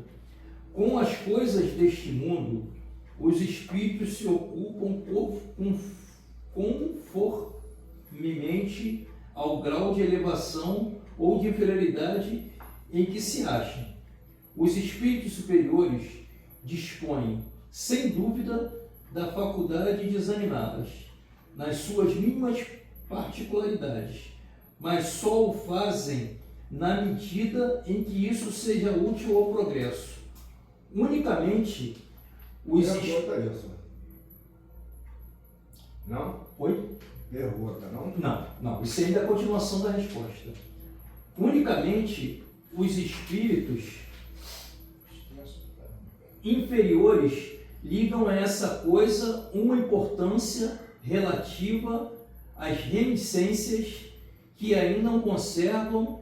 Com as coisas deste mundo, os espíritos se ocupam conformemente ao grau de elevação ou de inferioridade em que se acham. Os espíritos superiores dispõem, sem dúvida, da faculdade de examiná-las, nas suas mínimas particularidades, mas só o fazem na medida em que isso seja útil ao progresso. Unicamente os espíritos. Não? Oi? Pergunta, não? Não. Isso ainda é a continuação da resposta. Unicamente os espíritos inferiores ligam a essa coisa uma importância relativa às reminiscências que ainda não conservam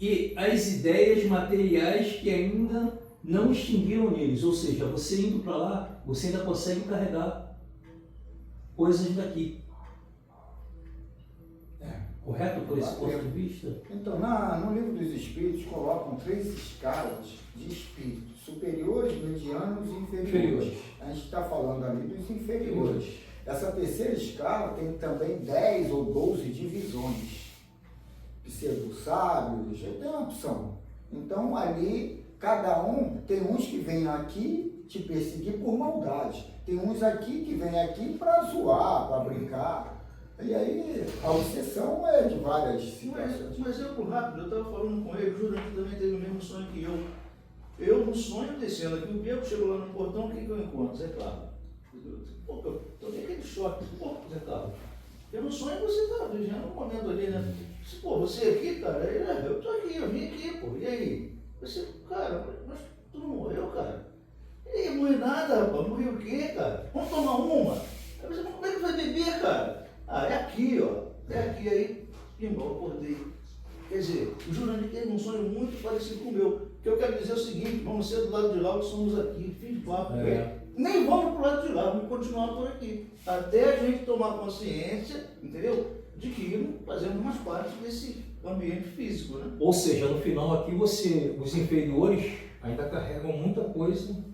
e às ideias materiais que ainda não extinguiram neles. Ou seja, você indo para lá, você ainda consegue carregar coisas daqui. Correto por esse ponto de vista? Então, no livro dos Espíritos colocam 3 escalas de espíritos, superiores, medianos e inferiores. A gente está falando ali dos inferiores. Essa terceira escala tem também 10 ou 12 divisões. Pseudo-sábios, tem uma opção. Então, ali, cada um, tem uns que vêm aqui te perseguir por maldade. Tem uns aqui que vêm aqui para zoar, para brincar. E aí, a obsessão é de várias situações. Um exemplo rápido, eu estava falando com ele, o Jurandir também teve o mesmo sonho que eu. Eu, no sonho, descendo aqui, o Pedro chegou lá no portão, o que eu encontro? Zé Carlos. Pô, eu tomei aquele choque. Pô, Zé Carlos, eu no sonho você estava vigiando um momento ali, né? Pô, você aqui, cara? Eu tô aqui, eu vim aqui, pô, e aí? Você, cara, mas tu não morreu, cara? E aí, morri nada, rapaz, morreu o quê, cara? Vamos tomar uma? Aí você, como é que vai beber, cara? É aqui, ó. É aqui, aí, irmão, eu acordei. Quer dizer, o Jurandir teve um sonho muito parecido com o meu. O que eu quero dizer é o seguinte, vamos ser do lado de lá, que somos aqui, fim de papo. Nem vamos pro lado de lá, vamos continuar por aqui. Até a gente tomar consciência, entendeu? De que fazemos mais parte desse ambiente físico, né? Ou seja, no final aqui os inferiores ainda carregam muita coisa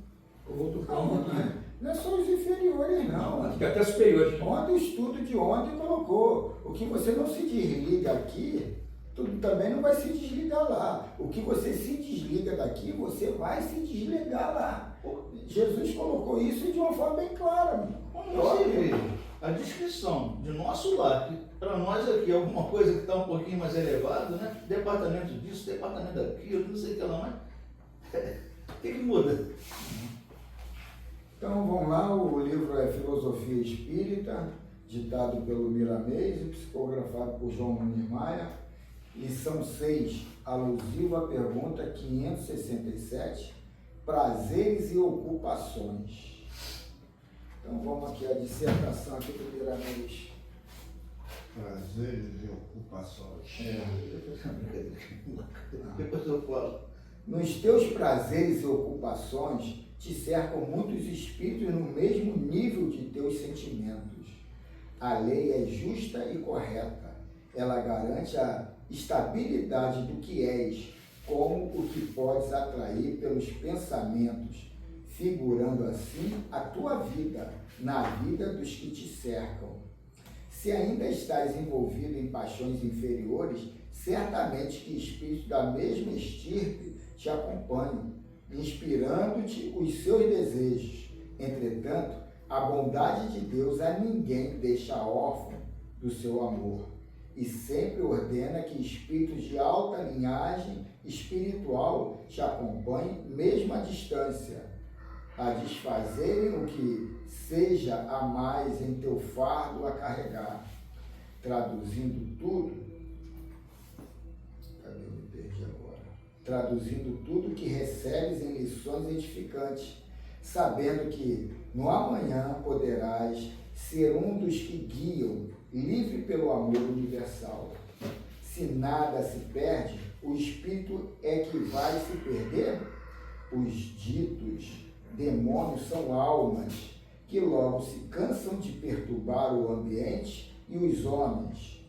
por outro plano aqui. Não é só os inferiores, não. Até superiores. Ontem o estudo de ontem colocou. O que você não se desliga aqui, tudo também não vai se desligar lá. O que você se desliga daqui, você vai se desligar lá. Jesus colocou isso de uma forma bem clara. Você vê a descrição de nosso lar, que para nós aqui é alguma coisa que está um pouquinho mais elevado, né? Departamento disso, departamento daquilo, não sei o que lá mais. O que muda? Então vamos lá, o livro é Filosofia Espírita, ditado pelo Miramês e psicografado por João Nunes Maia. Lição 6, alusivo à pergunta 567, prazeres e ocupações. Então vamos aqui, a dissertação aqui do Miramês. Prazeres e ocupações. Depois eu falo. Nos teus prazeres e ocupações te cercam muitos espíritos no mesmo nível de teus sentimentos. A lei é justa e correta. Ela garante a estabilidade do que és, como o que podes atrair pelos pensamentos, figurando assim a tua vida na vida dos que te cercam. Se ainda estás envolvido em paixões inferiores, certamente que espíritos da mesma estirpe te acompanham, inspirando-te os seus desejos. Entretanto, a bondade de Deus a ninguém deixa órfão do seu amor, e sempre ordena que espíritos de alta linhagem espiritual te acompanhem, mesmo à distância, a desfazerem o que seja a mais em teu fardo a carregar. Traduzindo tudo, traduzindo tudo que recebes em lições edificantes, sabendo que no amanhã poderás ser um dos que guiam, livre pelo amor universal. Se nada se perde, o espírito é que vai se perder? Os ditos demônios são almas que logo se cansam de perturbar o ambiente e os homens.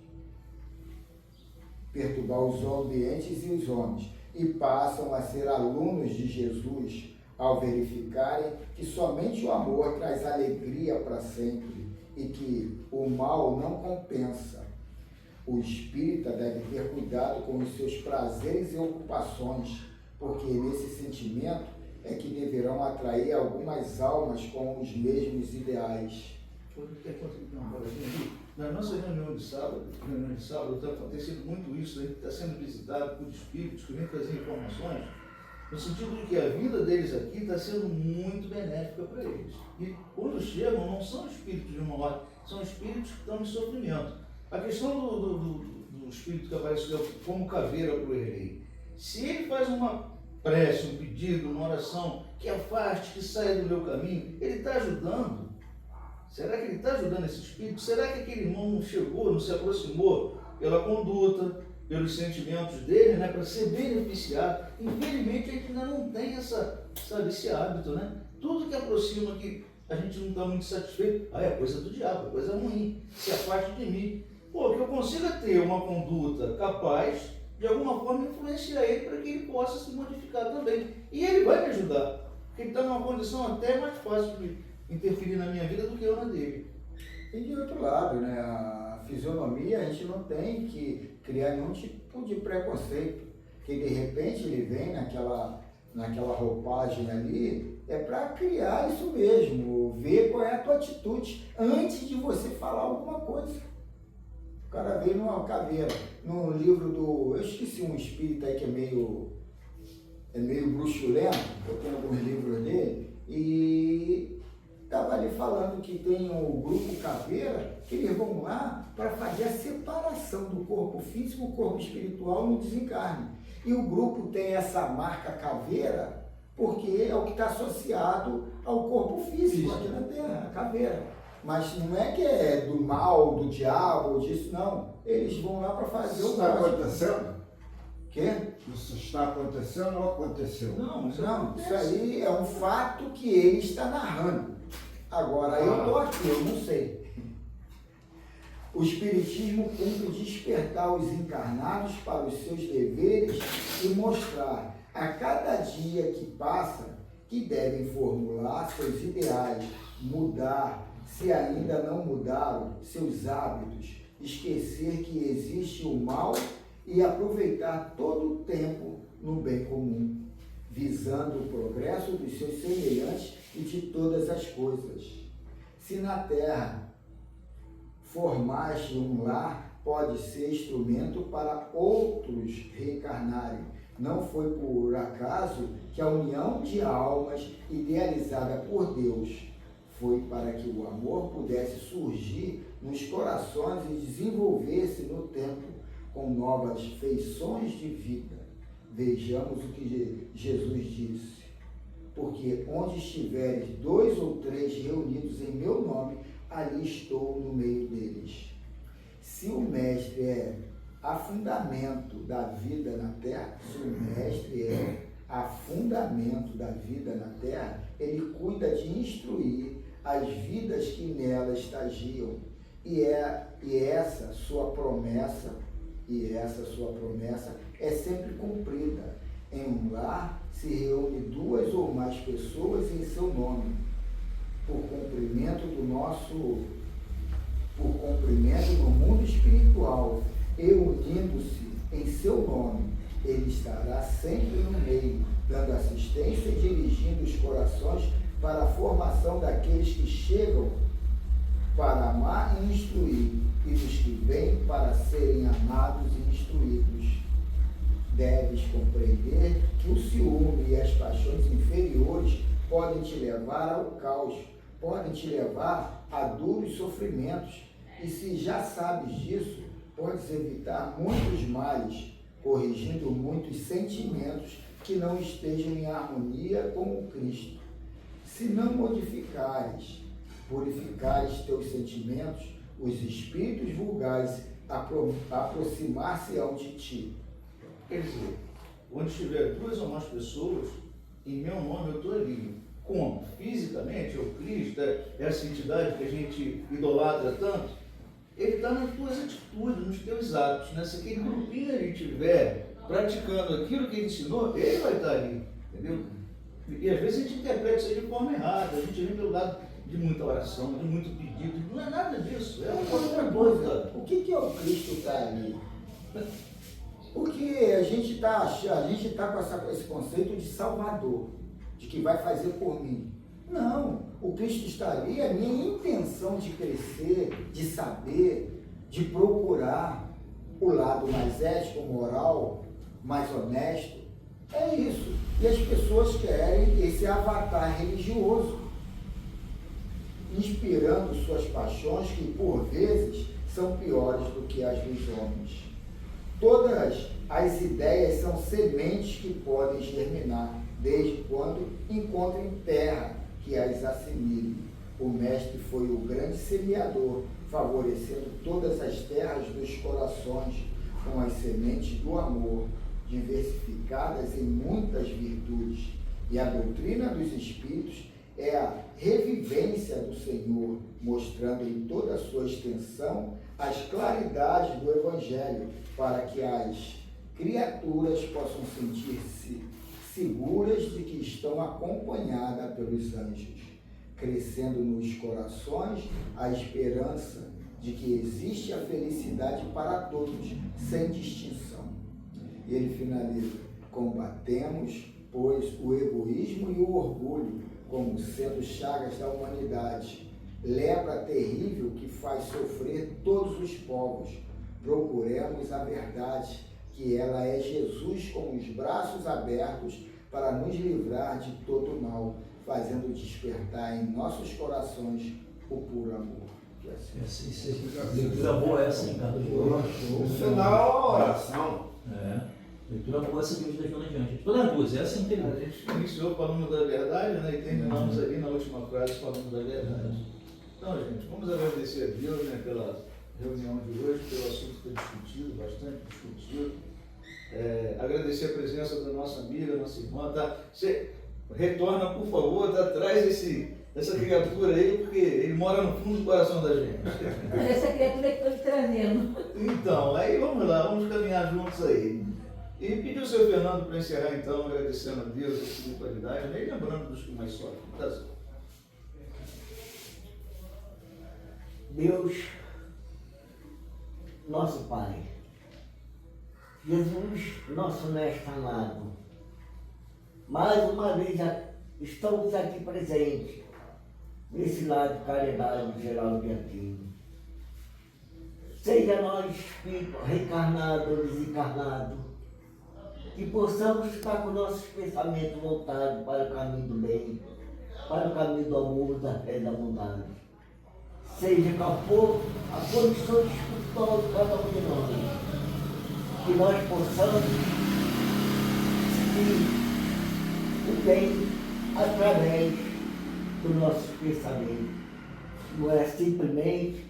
Perturbar os ambientes e os homens. E passam a ser alunos de Jesus ao verificarem que somente o amor traz alegria para sempre e que o mal não compensa. O espírita deve ter cuidado com os seus prazeres e ocupações, porque nesse sentimento é que deverão atrair algumas almas com os mesmos ideais. Na nossa reunião de sábado está acontecendo muito isso, né? Está sendo visitado por espíritos que vêm trazer informações, no sentido de que a vida deles aqui está sendo muito benéfica para eles. E quando chegam, não são espíritos de uma ordem, são espíritos que estão em sofrimento. A questão do espírito que aparece como caveira para o rei, se ele faz uma prece, um pedido, uma oração, que afaste, que saia do meu caminho, ele está ajudando. Será que ele está ajudando esse espírito? Será que aquele irmão não chegou, não se aproximou pela conduta, pelos sentimentos dele, né, para ser beneficiado? Infelizmente a gente ainda não tem esse hábito, né? Tudo que aproxima que a gente não está muito satisfeito, é coisa do diabo, é coisa ruim, se afaste de mim. Pô, que eu consiga ter uma conduta capaz de alguma forma influenciar ele para que ele possa se modificar também. E ele vai me ajudar, porque ele está numa condição até mais fácil de interferir na minha vida do que eu na dele. E de outro lado, né, a fisionomia, a gente não tem que criar nenhum tipo de preconceito, que de repente ele vem naquela roupagem ali, é para criar isso mesmo, ver qual é a tua atitude antes de você falar alguma coisa. O cara veio numa caveira, no livro eu esqueci um espírito aí que é meio bruxulento, eu tenho alguns livros dele, e estava ali falando que tem o grupo caveira, que eles vão lá para fazer a separação do corpo físico e o corpo espiritual no desencarne. E o grupo tem essa marca caveira porque é o que está associado ao corpo físico aqui na Terra, a caveira. Mas não é que é do mal, do diabo, ou disso, não. Eles vão lá para fazer Isso o está acontecendo? Quê? Isso está acontecendo ou aconteceu? Não, isso aí é um fato que ele está narrando. Agora, eu estou aqui, eu não sei. O Espiritismo cumpre despertar os encarnados para os seus deveres e mostrar a cada dia que passa que devem formular seus ideais, mudar, se ainda não mudaram, seus hábitos, esquecer que existe o mal e aproveitar todo o tempo no bem comum, visando o progresso dos seus semelhantes e de todas as coisas. Se na Terra formaste um lar, pode ser instrumento para outros reencarnarem. Não foi por acaso que a união de almas idealizada por Deus foi para que o amor pudesse surgir nos corações e desenvolver-se no tempo com novas feições de vida. Vejamos o que Jesus disse. Porque onde estiveres 2 ou 3 reunidos em meu nome, ali estou no meio deles. Se o mestre é afundamento da vida na terra, se o mestre é afundamento da vida na terra, ele cuida de instruir as vidas que nela estagiam. E essa sua promessa é sempre cumprida. Em um lar se reúne 2 ou mais pessoas em seu nome, por cumprimento no mundo espiritual, e unindo-se em seu nome, ele estará sempre no meio, dando assistência e dirigindo os corações para a formação daqueles que chegam para amar e instruir, e dos que vêm para serem amados e instruídos. Deves compreender que o ciúme e as paixões inferiores podem te levar ao caos, podem te levar a duros sofrimentos, e se já sabes disso, podes evitar muitos males, corrigindo muitos sentimentos que não estejam em harmonia com o Cristo. Se não purificares teus sentimentos, os espíritos vulgares aproximar-se-ão de ti. Quer dizer, onde estiver 2 ou mais pessoas, em meu nome eu estou ali. Como? Fisicamente, o Cristo, essa entidade que a gente idolatra tanto, ele está nas tuas atitudes, nos teus atos, né? Se aquele grupinho ele estiver praticando aquilo que ele ensinou, ele vai estar ali, entendeu? E às vezes a gente interpreta isso aí de forma errada, a gente vem pelo lado de muita oração, de muito pedido, não é nada disso, é uma outra coisa. O que é o Cristo está ali? Porque a gente está com esse conceito de Salvador, de que vai fazer por mim. Não, o Cristo está ali, a minha intenção de crescer, de saber, de procurar o lado mais ético, moral, mais honesto, é isso. E as pessoas querem esse avatar religioso, inspirando suas paixões que, por vezes, são piores do que as dos homens. Todas as ideias são sementes que podem germinar, desde quando encontrem terra que as assimile. O Mestre foi o grande semeador, favorecendo todas as terras dos corações com as sementes do amor, diversificadas em muitas virtudes. E a doutrina dos Espíritos é a revivência do Senhor, mostrando em toda a sua extensão as claridades do Evangelho, para que as criaturas possam sentir-se seguras de que estão acompanhadas pelos anjos, crescendo nos corações a esperança de que existe a felicidade para todos, sem distinção. E ele finaliza: combatemos, pois, o egoísmo e o orgulho, como sendo chagas da humanidade, lepra terrível que faz sofrer todos os povos. Procuremos a verdade, que ela é Jesus com os braços abertos para nos livrar de todo mal, fazendo despertar em nossos corações o puro amor. Que assim seja. Leitura boa essa, hein, Carlos? No final, a oração. Leitura boa essa de hoje da Joana Diante. Todas as duas, essa é interior. A gente iniciou falando da verdade, né? E terminamos ali na última frase falando da verdade. Então, gente, vamos agradecer a Deus, né, pela reunião de hoje, pelo assunto que foi discutido, bastante discutido. Agradecer a presença da nossa amiga, nossa irmã. Tá? Você retorna, por favor, tá? Traz essa criatura aí, porque ele mora no fundo do coração da gente. Essa criatura que estou te trazendo. Então, aí vamos lá, vamos caminhar juntos aí. E pedir o seu Fernando para encerrar, então, agradecendo a Deus, a espiritualidade, né? E lembrando dos que mais sofrem. Tá certo. Deus, nosso Pai, Jesus, nosso Mestre amado, mais uma vez estamos aqui presentes, nesse lado de caridade geral de aqui. Seja nós, espírito reencarnado ou desencarnado, que possamos estar com nossos pensamentos voltados para o caminho do bem, para o caminho do amor, da fé e da bondade. Seja qual for a condição espiritual de cada um de nós, que nós possamos seguir o bem através do nosso pensamento. Não é simplesmente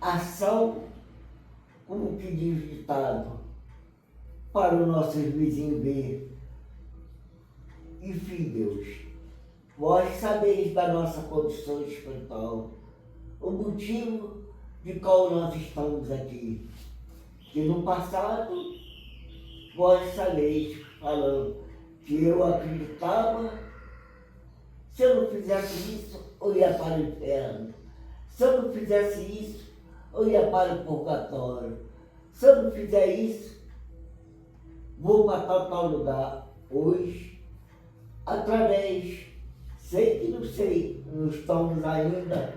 ação, como que diz o ditado, para o nosso vizinho ver. Enfim, Deus, vós sabeis da nossa condição espiritual, o motivo de qual nós estamos aqui. Que no passado, vós sabeis, falando que eu acreditava, se eu não fizesse isso, eu ia para o inferno. Se eu não fizesse isso, eu ia para o purgatório. Se eu não fizer isso, vou para tal lugar. Hoje, através, sei que não sei, não estamos ainda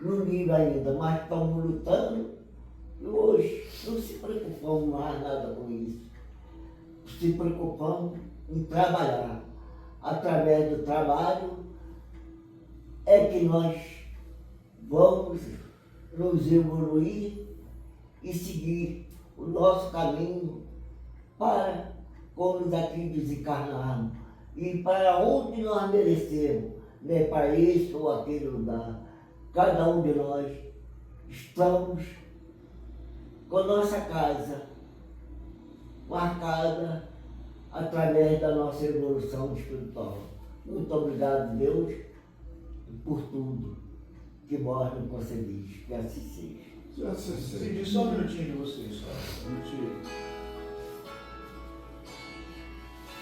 no nível ainda, mas estamos lutando e hoje não se preocupamos mais nada com isso. Se preocupamos em trabalhar. Através do trabalho é que nós vamos nos evoluir e seguir o nosso caminho para quando daqui desencarnarmos e para onde nós merecemos, né? Para esse ou aquele lugar. Cada um de nós estamos com a nossa casa marcada através da nossa evolução espiritual. Muito obrigado, Deus, por tudo que vós me concedis. Que assim seja. Que assim seja. Entendi, só um minutinho de vocês, só. Um minutinho.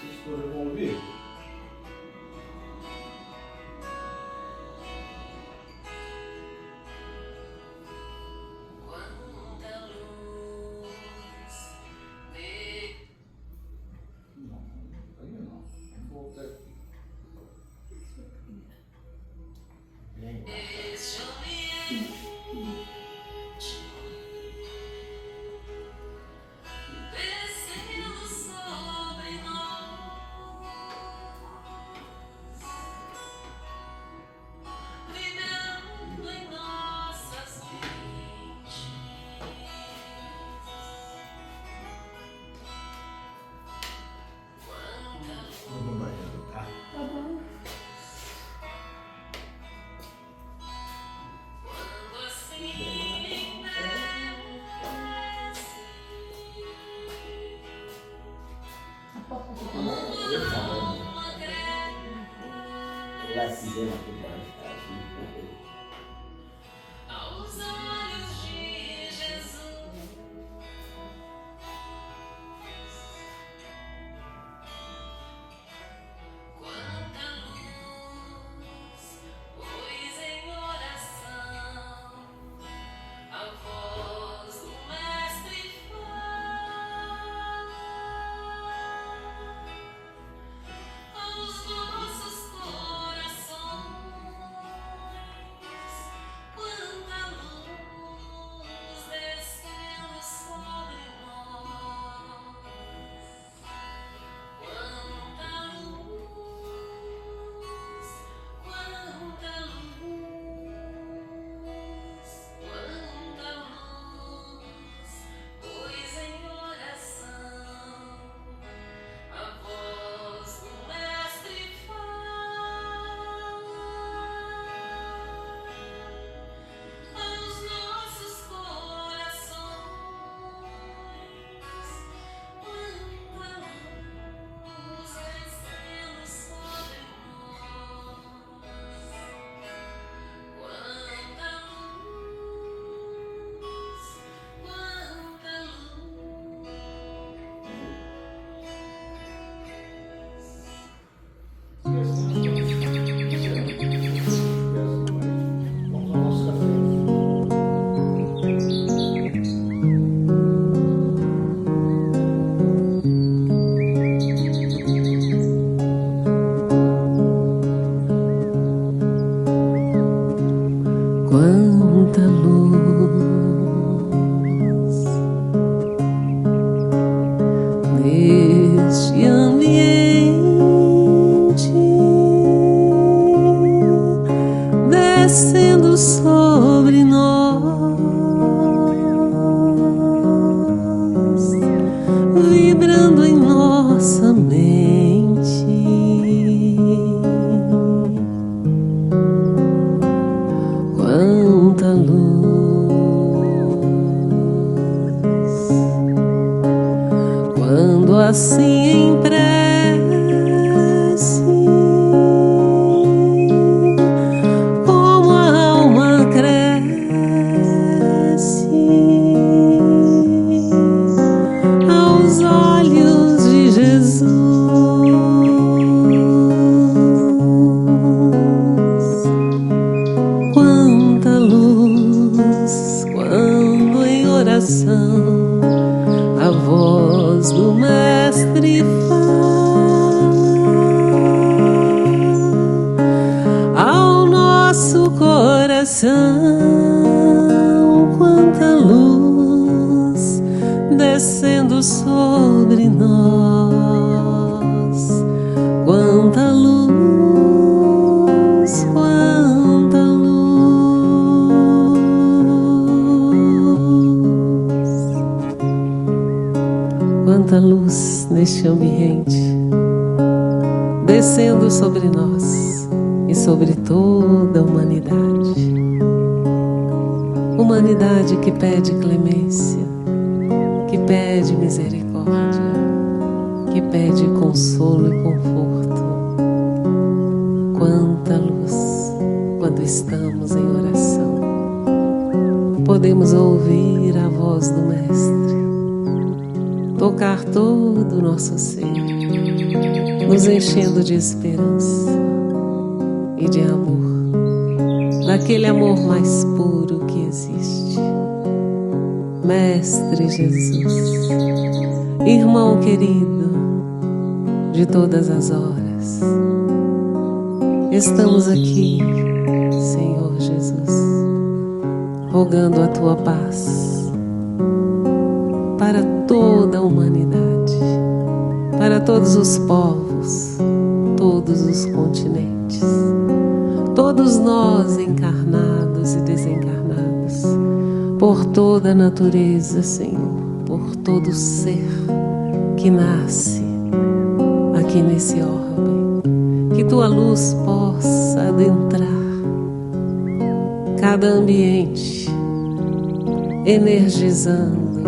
Vocês todos vão ouvir? Vai se ver aqui. Aos olhos de Jesus, quanta luz, pois em oração a voz do Mestre fala aos nossos corações. Quanta luz descendo sobre nós, quanta luz, quanta luz, pois em oração a voz do Mestre fala aos nossos corações. Quanta luz descendo sobre nós, quanta luz, quanta Vamos ao nosso café. quanta luz neste ambiente, descendo sobre nós, vibrando em nossa mente. Quanta luz, quando assim em prece, como a alma cresce aos olhos de Jesus. Quanta luz, quando em oração a voz do Mestre fala ao nosso coração. Quanta luz descendo sobre nós, quanta luz, quanta luz, quanta luz neste ambiente, descendo sobre nós e sobre toda a humanidade. Humanidade que pede clemência, que pede misericórdia, que pede consolo e conforto. estamos em oração, podemos ouvir a voz do Mestre, tocar todo o nosso ser, nos enchendo de esperança e de amor, daquele amor mais puro que existe. Mestre Jesus, irmão querido de todas as horas, estamos aqui, Senhor Jesus, rogando a Tua paz para toda a humanidade, para todos os povos, todos os continentes, todos nós encarnados e desencarnados, por toda a natureza, Senhor, por todo ser que nasce aqui nesse orbe, que Tua luz possa adentrar cada ambiente, energizando,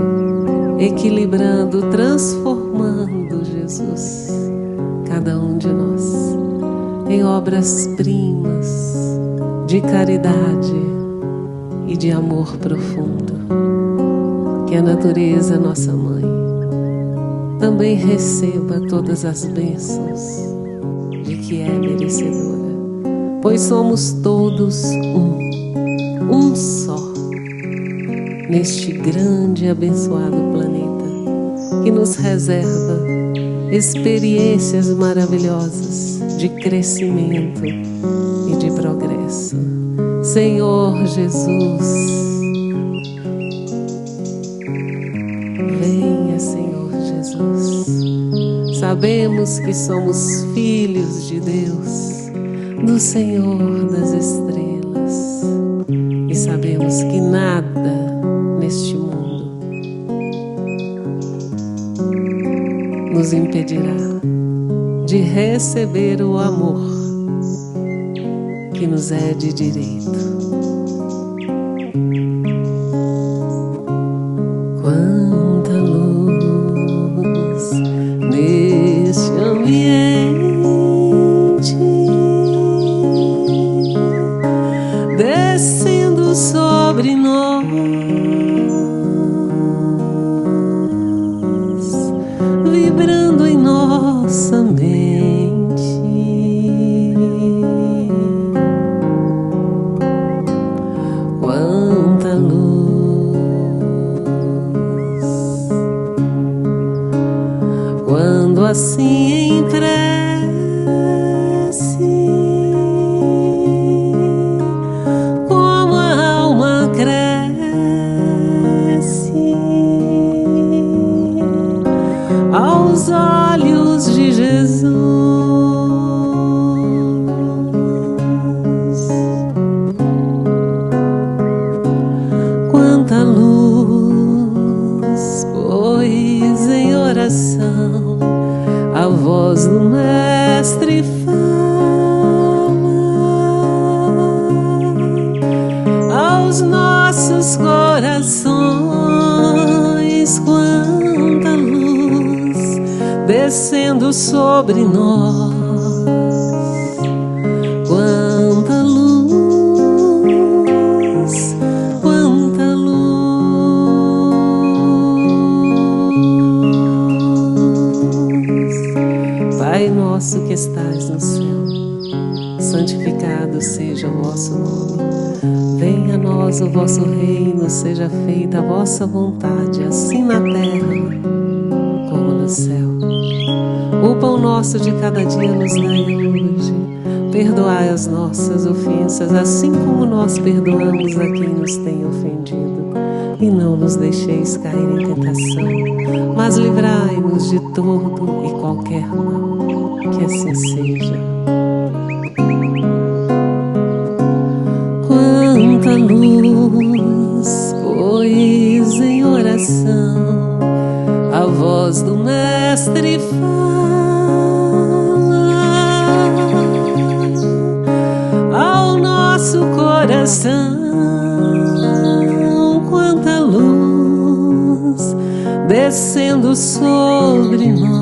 equilibrando, transformando, Jesus, cada um de nós em obras-primas de caridade e de amor profundo. Que a natureza, nossa mãe, também receba todas as bênçãos de que é merecedora, pois somos todos um só, neste grande e abençoado planeta que nos reserva experiências maravilhosas de crescimento e de progresso. Senhor Jesus, venha, Senhor Jesus. Sabemos que somos filhos de Deus, do Senhor das estrelas, e sabemos que nada neste mundo nos impedirá de receber o amor que nos é de direito. Quanta luz neste ambiente, descendo sobre nós, vibrando em nossa mente. Quanta luz, quando assim em prece, como a alma cresce aos olhos de Jesus. Quanta luz, pois em oração a voz do Mestre fala aos nossos corações. Quanta luz descendo sobre nós, quanta luz, quanta luz. Pai nosso que estais no céu, santificado seja o vosso nome. Venha a nós o vosso reino, seja feita a vossa vontade, assim na terra como no céu. O pão nosso de cada dia nos dai hoje. Perdoai as nossas ofensas, assim como nós perdoamos a quem nos tem ofendido. E não nos deixeis cair em tentação, mas livrai-nos de todo e qualquer mal. Que assim seja. Quanta luz, pois em oração a voz do Mestre fala ao nosso coração. Quanta luz descendo sobre nós,